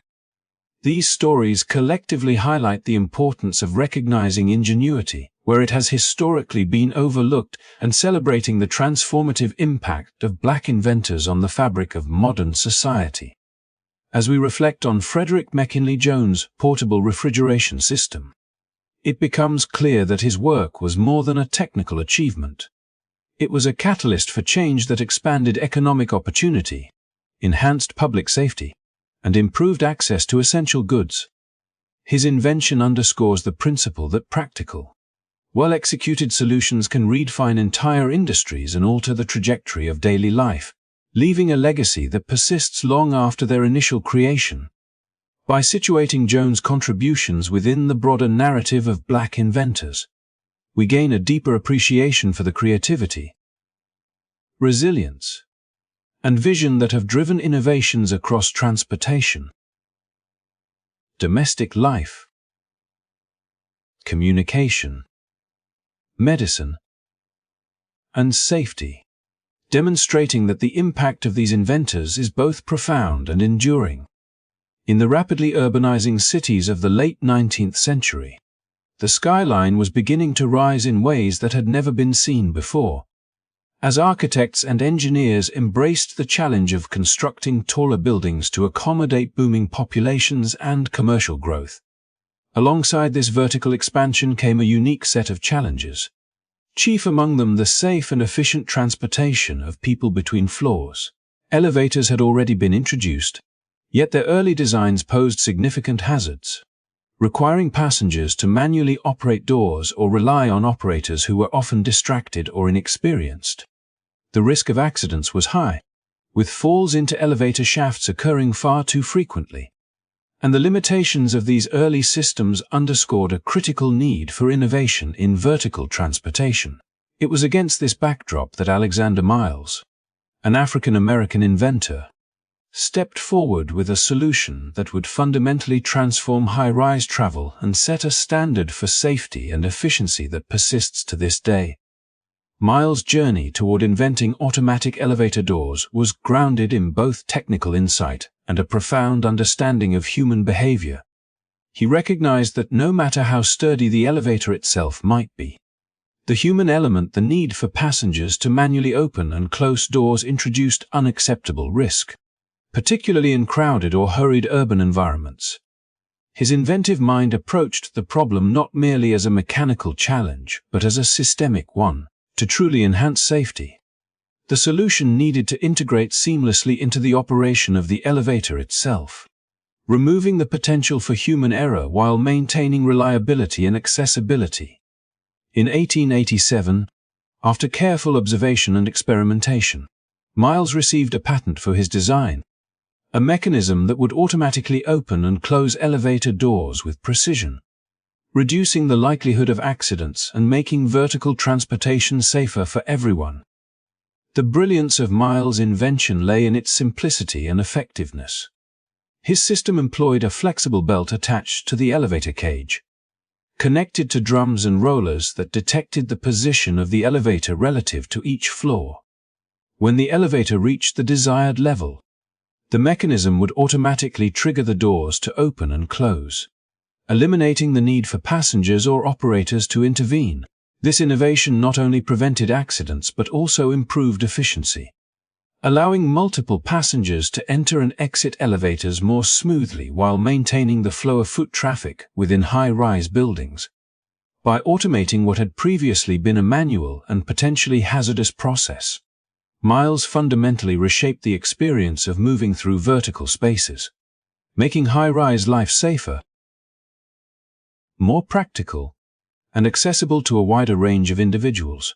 These stories collectively highlight the importance of recognizing ingenuity where it has historically been overlooked and celebrating the transformative impact of Black inventors on the fabric of modern society. As we reflect on Frederick McKinley Jones' portable refrigeration system, it becomes clear that his work was more than a technical achievement. It was a catalyst for change that expanded economic opportunity, enhanced public safety, and improved access to essential goods. His invention underscores the principle that practical, well-executed solutions can redefine entire industries and alter the trajectory of daily life, leaving a legacy that persists long after their initial creation. By situating Jones' contributions within the broader narrative of Black inventors, we gain a deeper appreciation for the creativity, resilience, and vision that have driven innovations across transportation, domestic life, communication, medicine, and safety, demonstrating that the impact of these inventors is both profound and enduring. In the rapidly urbanizing cities of the late 19th century, the skyline was beginning to rise in ways that had never been seen before, as architects and engineers embraced the challenge of constructing taller buildings to accommodate booming populations and commercial growth. Alongside this vertical expansion came a unique set of challenges, chief among them the safe and efficient transportation of people between floors. Elevators had already been introduced, yet their early designs posed significant hazards, requiring passengers to manually operate doors or rely on operators who were often distracted or inexperienced. The risk of accidents was high, with falls into elevator shafts occurring far too frequently. And the limitations of these early systems underscored a critical need for innovation in vertical transportation. It was against this backdrop that Alexander Miles, an African-American inventor, stepped forward with a solution that would fundamentally transform high-rise travel and set a standard for safety and efficiency that persists to this day. Miles' journey toward inventing automatic elevator doors was grounded in both technical insight and a profound understanding of human behavior. He recognized that no matter how sturdy the elevator itself might be, the human element, the need for passengers to manually open and close doors, introduced unacceptable risk, particularly in crowded or hurried urban environments. His inventive mind approached the problem not merely as a mechanical challenge, but as a systemic one. To truly enhance safety, the solution needed to integrate seamlessly into the operation of the elevator itself, removing the potential for human error while maintaining reliability and accessibility. In 1887, after careful observation and experimentation, Miles received a patent for his design, a mechanism that would automatically open and close elevator doors with precision, reducing the likelihood of accidents and making vertical transportation safer for everyone. The brilliance of Miles' invention lay in its simplicity and effectiveness. His system employed a flexible belt attached to the elevator cage, connected to drums and rollers that detected the position of the elevator relative to each floor. When the elevator reached the desired level, the mechanism would automatically trigger the doors to open and close, eliminating the need for passengers or operators to intervene. This innovation not only prevented accidents but also improved efficiency, allowing multiple passengers to enter and exit elevators more smoothly while maintaining the flow of foot traffic within high-rise buildings. By automating what had previously been a manual and potentially hazardous process, Miles fundamentally reshaped the experience of moving through vertical spaces, making high-rise life safer, more practical, and accessible to a wider range of individuals.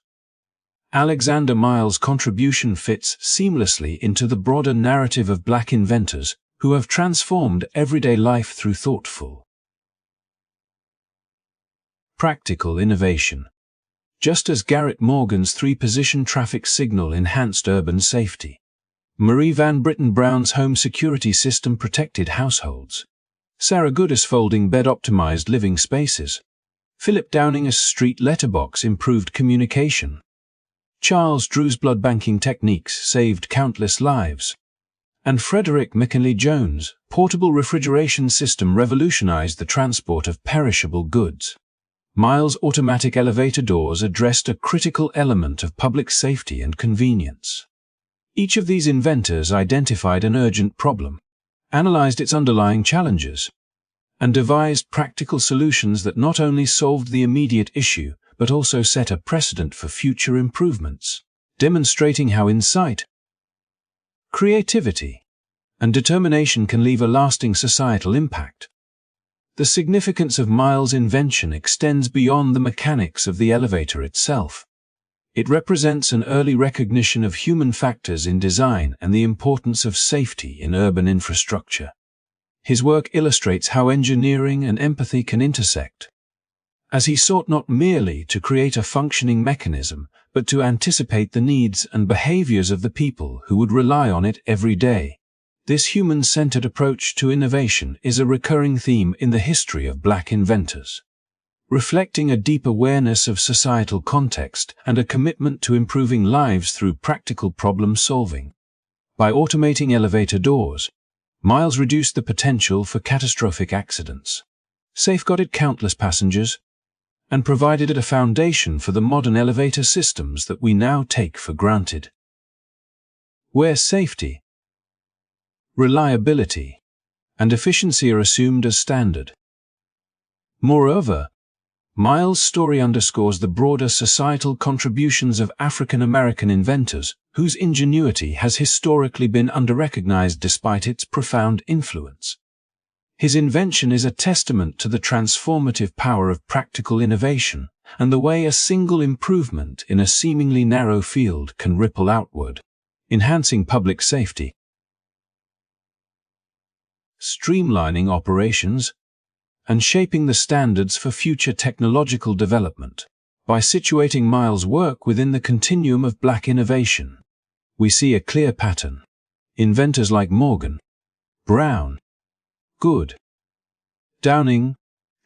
Alexander Miles' contribution fits seamlessly into the broader narrative of Black inventors who have transformed everyday life through thoughtful, practical innovation. Just as Garrett Morgan's three-position traffic signal enhanced urban safety, Marie Van Britten Brown's home security system protected households. Sarah Goodis' folding bed optimized living spaces. Philip Downing's street letterbox improved communication. Charles Drew's blood banking techniques saved countless lives. And Frederick McKinley Jones' portable refrigeration system revolutionized the transport of perishable goods. Miles' automatic elevator doors addressed a critical element of public safety and convenience. Each of these inventors identified an urgent problem, analyzed its underlying challenges, and devised practical solutions that not only solved the immediate issue but also set a precedent for future improvements, demonstrating how insight, creativity, and determination can leave a lasting societal impact. The significance of Miles' invention extends beyond the mechanics of the elevator itself. It represents an early recognition of human factors in design and the importance of safety in urban infrastructure. His work illustrates how engineering and empathy can intersect, as he sought not merely to create a functioning mechanism, but to anticipate the needs and behaviors of the people who would rely on it every day. This human-centered approach to innovation is a recurring theme in the history of Black inventors, reflecting a deep awareness of societal context and a commitment to improving lives through practical problem-solving. By automating elevator doors, Miles reduced the potential for catastrophic accidents, safeguarded countless passengers, and provided a foundation for the modern elevator systems that we now take for granted, where safety, reliability, and efficiency are assumed as standard. Moreover, Miles' story underscores the broader societal contributions of African American inventors, whose ingenuity has historically been under-recognized despite its profound influence. His invention is a testament to the transformative power of practical innovation and the way a single improvement in a seemingly narrow field can ripple outward, enhancing public safety, streamlining operations, and shaping the standards for future technological development. By situating Miles' work within the continuum of Black innovation, we see a clear pattern. Inventors like Morgan, Brown, Good, Downing,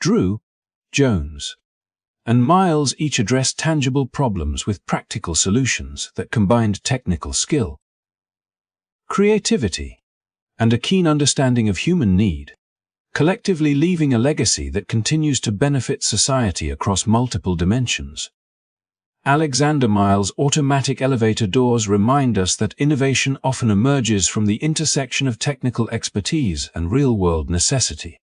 Drew, Jones, and Miles each addressed tangible problems with practical solutions that combined technical skill, creativity, and a keen understanding of human need, collectively leaving a legacy that continues to benefit society across multiple dimensions. Alexander Miles' automatic elevator doors remind us that innovation often emerges from the intersection of technical expertise and real-world necessity.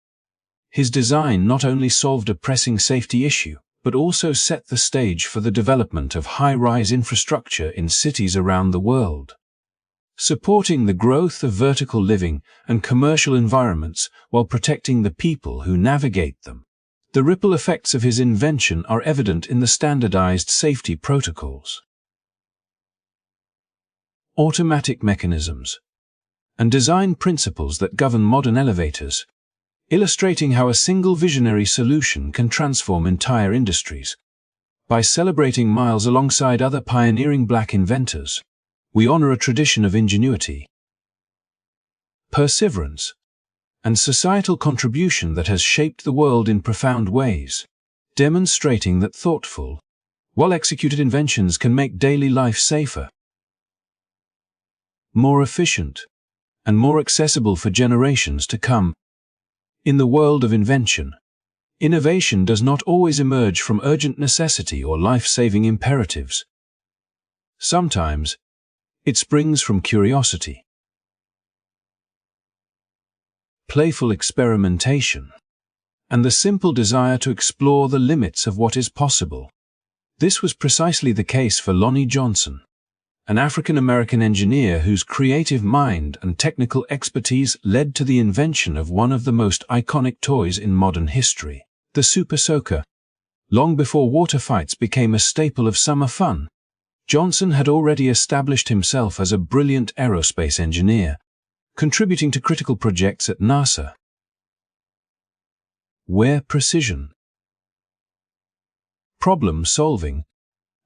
His design not only solved a pressing safety issue, but also set the stage for the development of high-rise infrastructure in cities around the world, supporting the growth of vertical living and commercial environments while protecting the people who navigate them. The ripple effects of his invention are evident in the standardized safety protocols, automatic mechanisms, and design principles that govern modern elevators, illustrating how a single visionary solution can transform entire industries. By celebrating Miles alongside other pioneering Black inventors, we honor a tradition of ingenuity, perseverance, and societal contribution that has shaped the world in profound ways, demonstrating that thoughtful, well-executed inventions can make daily life safer, more efficient, and more accessible for generations to come. In the world of invention, innovation does not always emerge from urgent necessity or life-saving imperatives. Sometimes, it springs from curiosity, playful experimentation, and the simple desire to explore the limits of what is possible. This was precisely the case for Lonnie Johnson, an African-American engineer whose creative mind and technical expertise led to the invention of one of the most iconic toys in modern history, the Super Soaker. Long before water fights became a staple of summer fun, Johnson had already established himself as a brilliant aerospace engineer, contributing to critical projects at NASA, where precision, problem-solving,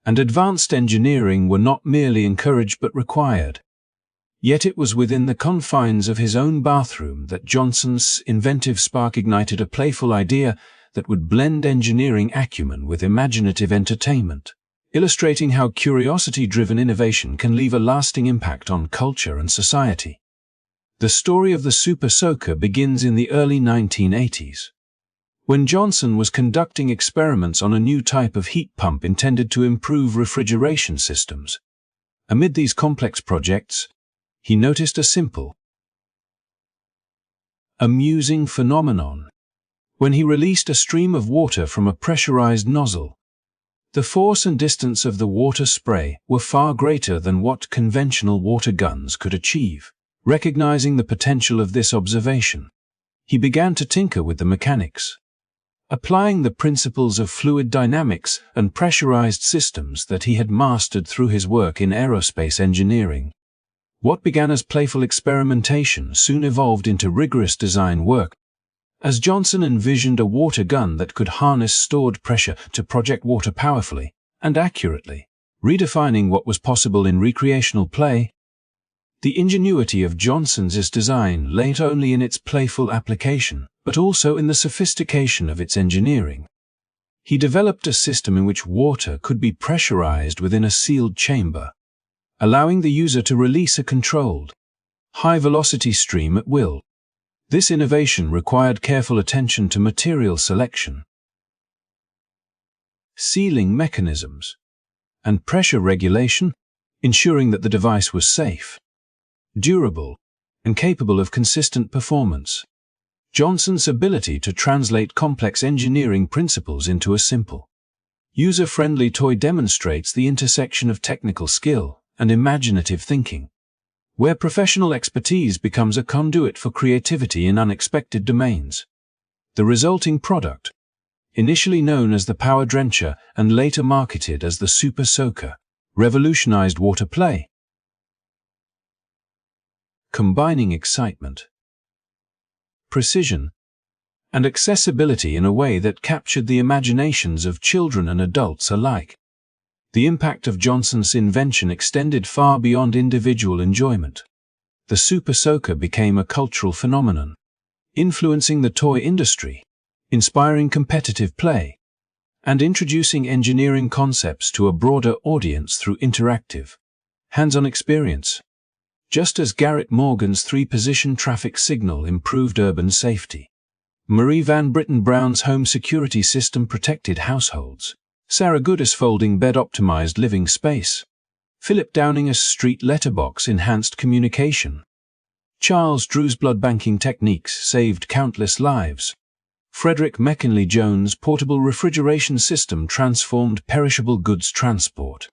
and advanced engineering were not merely encouraged but required. Yet it was within the confines of his own bathroom that Johnson's inventive spark ignited a playful idea that would blend engineering acumen with imaginative entertainment, illustrating how curiosity-driven innovation can leave a lasting impact on culture and society. The story of the Super Soaker begins in the early 1980s, when Johnson was conducting experiments on a new type of heat pump intended to improve refrigeration systems. Amid these complex projects, he noticed a simple, amusing phenomenon. When he released a stream of water from a pressurized nozzle, the force and distance of the water spray were far greater than what conventional water guns could achieve. Recognizing the potential of this observation, he began to tinker with the mechanics, applying the principles of fluid dynamics and pressurized systems that he had mastered through his work in aerospace engineering. What began as playful experimentation soon evolved into rigorous design work, as Johnson envisioned a water gun that could harness stored pressure to project water powerfully and accurately, redefining what was possible in recreational play. The ingenuity of Johnson's design lay not only in its playful application, but also in the sophistication of its engineering. He developed a system in which water could be pressurized within a sealed chamber, allowing the user to release a controlled, high-velocity stream at will. This innovation required careful attention to material selection, sealing mechanisms, and pressure regulation, ensuring that the device was safe, durable, and capable of consistent performance. Johnson's ability to translate complex engineering principles into a simple, user-friendly toy demonstrates the intersection of technical skill and imaginative thinking, where professional expertise becomes a conduit for creativity in unexpected domains. The resulting product, initially known as the Power Drencher and later marketed as the Super Soaker, revolutionized water play, combining excitement, precision, and accessibility in a way that captured the imaginations of children and adults alike. The impact of Johnson's invention extended far beyond individual enjoyment. The Super Soaker became a cultural phenomenon, influencing the toy industry, inspiring competitive play, and introducing engineering concepts to a broader audience through interactive, hands-on experience. Just as Garrett Morgan's 3-position traffic signal improved urban safety, Marie Van Britten Brown's home security system protected households, Sarah Goodis' folding bed optimized living space, Philip Downinger's street letterbox enhanced communication, Charles Drew's blood banking techniques saved countless lives, Frederick McKinley Jones' portable refrigeration system transformed perishable goods transport,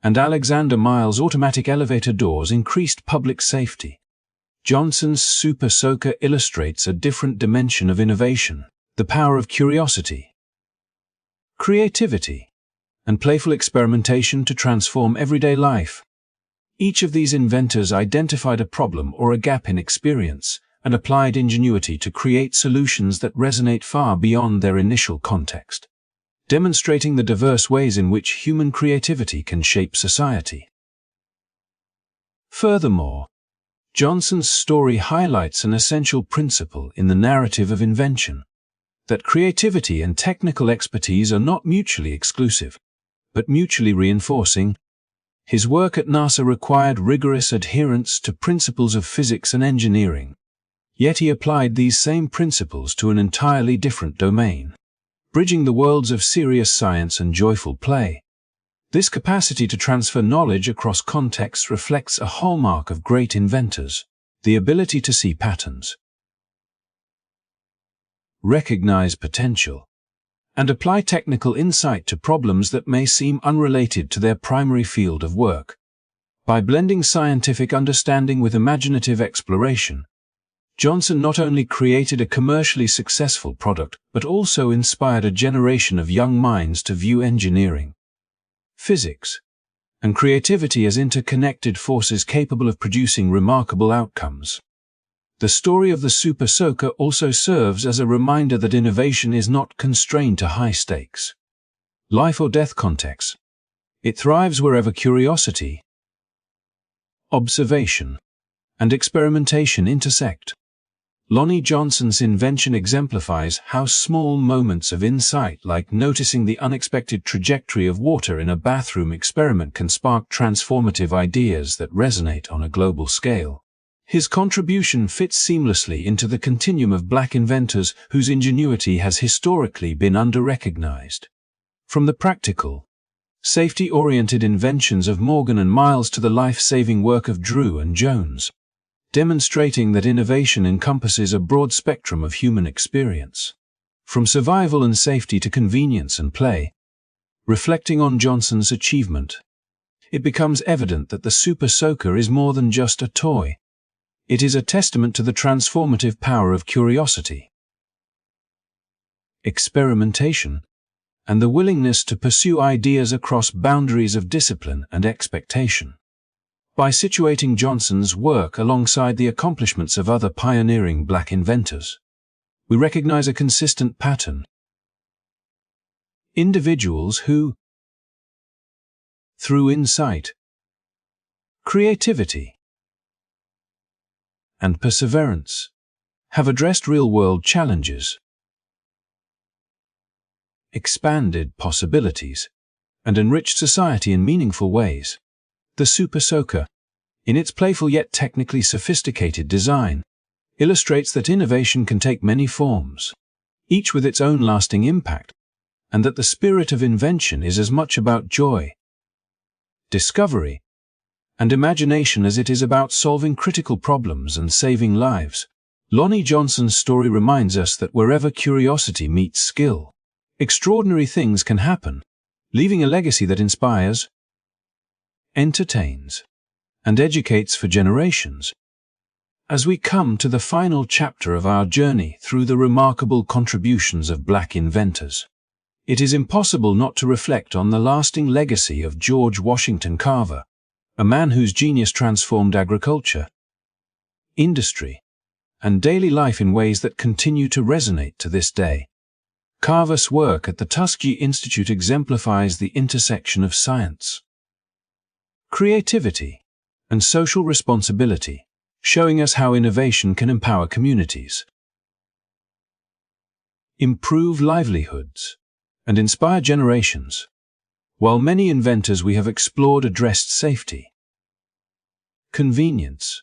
and Alexander Miles' automatic elevator doors increased public safety. Johnson's Super Soaker illustrates a different dimension of innovation, the power of curiosity, creativity, and playful experimentation to transform everyday life. Each of these inventors identified a problem or a gap in experience and applied ingenuity to create solutions that resonate far beyond their initial context, demonstrating the diverse ways in which human creativity can shape society. Furthermore, Johnson's story highlights an essential principle in the narrative of invention, that creativity and technical expertise are not mutually exclusive, but mutually reinforcing. His work at NASA required rigorous adherence to principles of physics and engineering, yet he applied these same principles to an entirely different domain, bridging the worlds of serious science and joyful play. This capacity to transfer knowledge across contexts reflects a hallmark of great inventors, the ability to see patterns, recognize potential, and apply technical insight to problems that may seem unrelated to their primary field of work. By blending scientific understanding with imaginative exploration, Johnson not only created a commercially successful product but also inspired a generation of young minds to view engineering, physics, and creativity as interconnected forces capable of producing remarkable outcomes. The story of the Super Soaker also serves as a reminder that innovation is not constrained to high-stakes, life-or-death contexts. It thrives wherever curiosity, observation, and experimentation intersect. Lonnie Johnson's invention exemplifies how small moments of insight, like noticing the unexpected trajectory of water in a bathroom experiment, can spark transformative ideas that resonate on a global scale. His contribution fits seamlessly into the continuum of Black inventors whose ingenuity has historically been under-recognized. From the practical, safety-oriented inventions of Morgan and Miles to the life-saving work of Drew and Jones, demonstrating that innovation encompasses a broad spectrum of human experience, from survival and safety to convenience and play. Reflecting on Johnson's achievement, it becomes evident that the Super Soaker is more than just a toy. It is a testament to the transformative power of curiosity, experimentation, and the willingness to pursue ideas across boundaries of discipline and expectation. By situating Johnson's work alongside the accomplishments of other pioneering Black inventors, we recognize a consistent pattern. Individuals who, through insight, creativity, and perseverance, have addressed real-world challenges, expanded possibilities, and enriched society in meaningful ways. The Super Soaker, in its playful yet technically sophisticated design, illustrates that innovation can take many forms, each with its own lasting impact, and that the spirit of invention is as much about joy, discovery, and imagination as it is about solving critical problems and saving lives. Lonnie Johnson's story reminds us that wherever curiosity meets skill, extraordinary things can happen, leaving a legacy that inspires, entertains, and educates for generations. As we come to the final chapter of our journey through the remarkable contributions of Black inventors, it is impossible not to reflect on the lasting legacy of George Washington Carver, a man whose genius transformed agriculture, industry, and daily life in ways that continue to resonate to this day. Carver's work at the Tuskegee Institute exemplifies the intersection of science, creativity, and social responsibility, showing us how innovation can empower communities, improve livelihoods, and inspire generations. While many inventors we have explored addressed safety, convenience,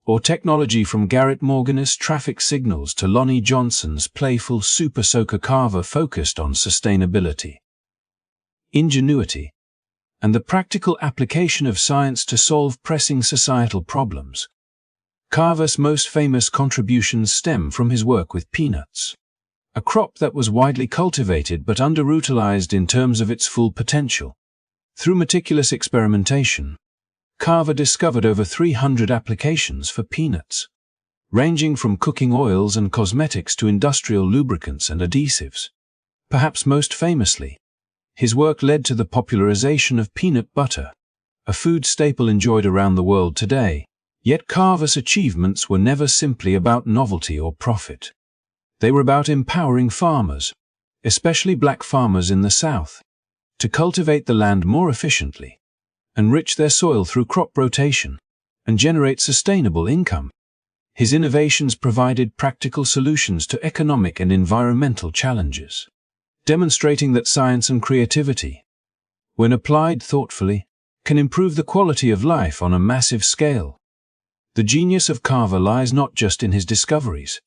or technology, from Garrett Morgan's traffic signals to Lonnie Johnson's playful Super Soaker, Carver focused on sustainability, ingenuity, and the practical application of science to solve pressing societal problems. Carver's most famous contributions stem from his work with peanuts, a crop that was widely cultivated but underutilized in terms of its full potential. Through meticulous experimentation, Carver discovered over 300 applications for peanuts, ranging from cooking oils and cosmetics to industrial lubricants and adhesives. Perhaps most famously, his work led to the popularization of peanut butter, a food staple enjoyed around the world today. Yet Carver's achievements were never simply about novelty or profit. They were about empowering farmers, especially black farmers in the South, to cultivate the land more efficiently, enrich their soil through crop rotation, and generate sustainable income. His innovations provided practical solutions to economic and environmental challenges, demonstrating that science and creativity, when applied thoughtfully, can improve the quality of life on a massive scale. The genius of Carver lies not just in his discoveries,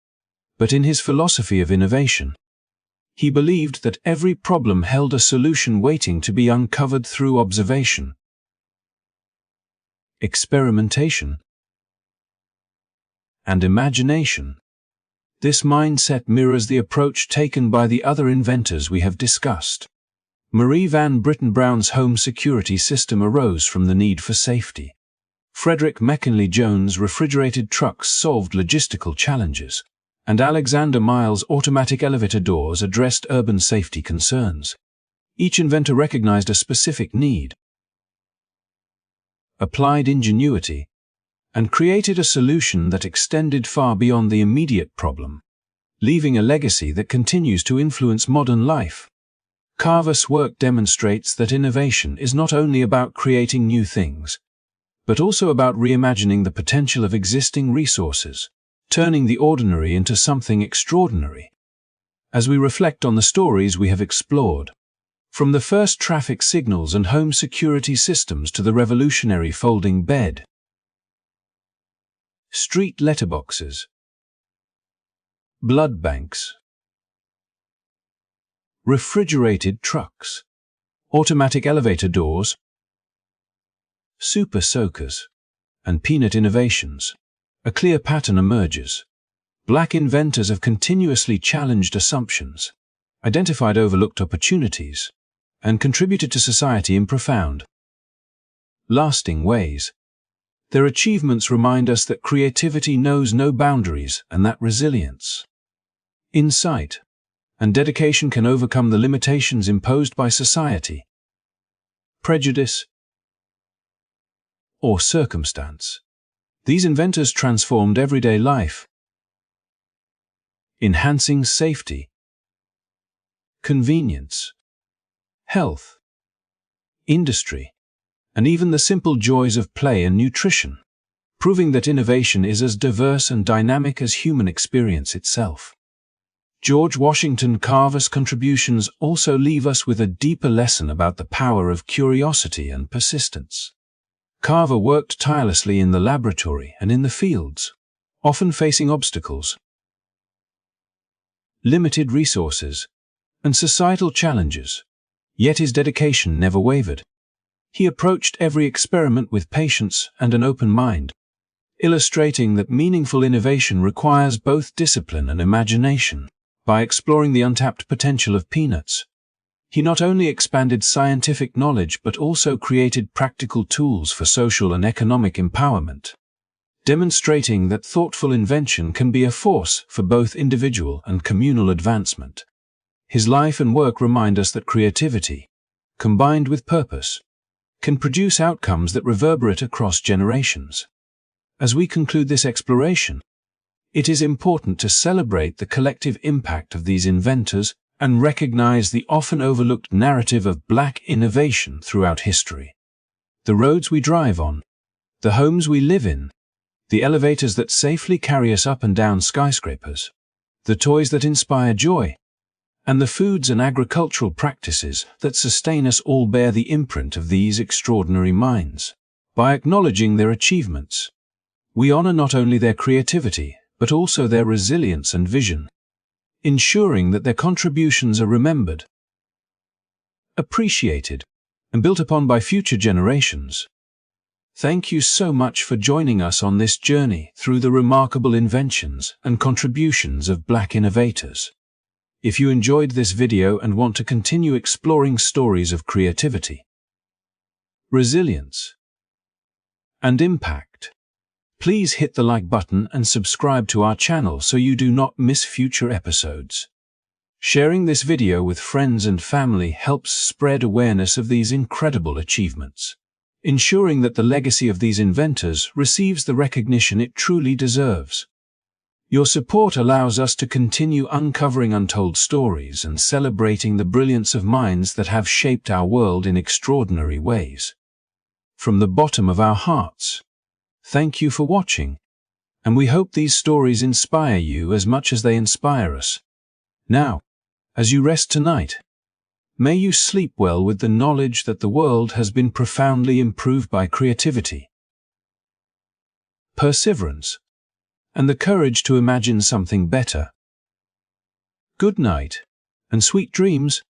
but in his philosophy of innovation. He believed that every problem held a solution waiting to be uncovered through observation, experimentation, and imagination. This mindset mirrors the approach taken by the other inventors we have discussed. Marie Van Britten Brown's home security system arose from the need for safety. Frederick McKinley Jones' refrigerated trucks solved logistical challenges, and Alexander Miles' automatic elevator doors addressed urban safety concerns. Each inventor recognized a specific need, applied ingenuity, and created a solution that extended far beyond the immediate problem, leaving a legacy that continues to influence modern life. Carver's work demonstrates that innovation is not only about creating new things, but also about reimagining the potential of existing resources, turning the ordinary into something extraordinary. As we reflect on the stories we have explored, from the first traffic signals and home security systems to the revolutionary folding bed, street letterboxes, blood banks, refrigerated trucks, automatic elevator doors, super soakers, and peanut innovations, a clear pattern emerges. Black inventors have continuously challenged assumptions, identified overlooked opportunities, and contributed to society in profound, lasting ways. Their achievements remind us that creativity knows no boundaries and that resilience, insight, and dedication can overcome the limitations imposed by society, prejudice, or circumstance. These inventors transformed everyday life, enhancing safety, convenience, health, industry, and even the simple joys of play and nutrition, proving that innovation is as diverse and dynamic as human experience itself. George Washington Carver's contributions also leave us with a deeper lesson about the power of curiosity and persistence. Carver worked tirelessly in the laboratory and in the fields, often facing obstacles, limited resources, and societal challenges. Yet his dedication never wavered. He approached every experiment with patience and an open mind, illustrating that meaningful innovation requires both discipline and imagination. By exploring the untapped potential of peanuts, he not only expanded scientific knowledge but also created practical tools for social and economic empowerment, demonstrating that thoughtful invention can be a force for both individual and communal advancement. His life and work remind us that creativity, combined with purpose, can produce outcomes that reverberate across generations. As we conclude this exploration, It is important to celebrate the collective impact of these inventors and recognize the often overlooked narrative of Black innovation throughout history. The roads we drive on, the homes we live in, the elevators that safely carry us up and down skyscrapers, the toys that inspire joy, and the foods and agricultural practices that sustain us all bear the imprint of these extraordinary minds. By acknowledging their achievements, we honor not only their creativity, but also their resilience and vision, ensuring that their contributions are remembered, appreciated, and built upon by future generations. Thank you so much for joining us on this journey through the remarkable inventions and contributions of Black innovators. If you enjoyed this video and want to continue exploring stories of creativity, resilience, and impact, please hit the like button and subscribe to our channel so you do not miss future episodes. Sharing this video with friends and family helps spread awareness of these incredible achievements, ensuring that the legacy of these inventors receives the recognition it truly deserves. Your support allows us to continue uncovering untold stories and celebrating the brilliance of minds that have shaped our world in extraordinary ways. From the bottom of our hearts, thank you for watching, and we hope these stories inspire you as much as they inspire us. Now, as you rest tonight, may you sleep well with the knowledge that the world has been profoundly improved by creativity, perseverance, and the courage to imagine something better. Good night, and sweet dreams.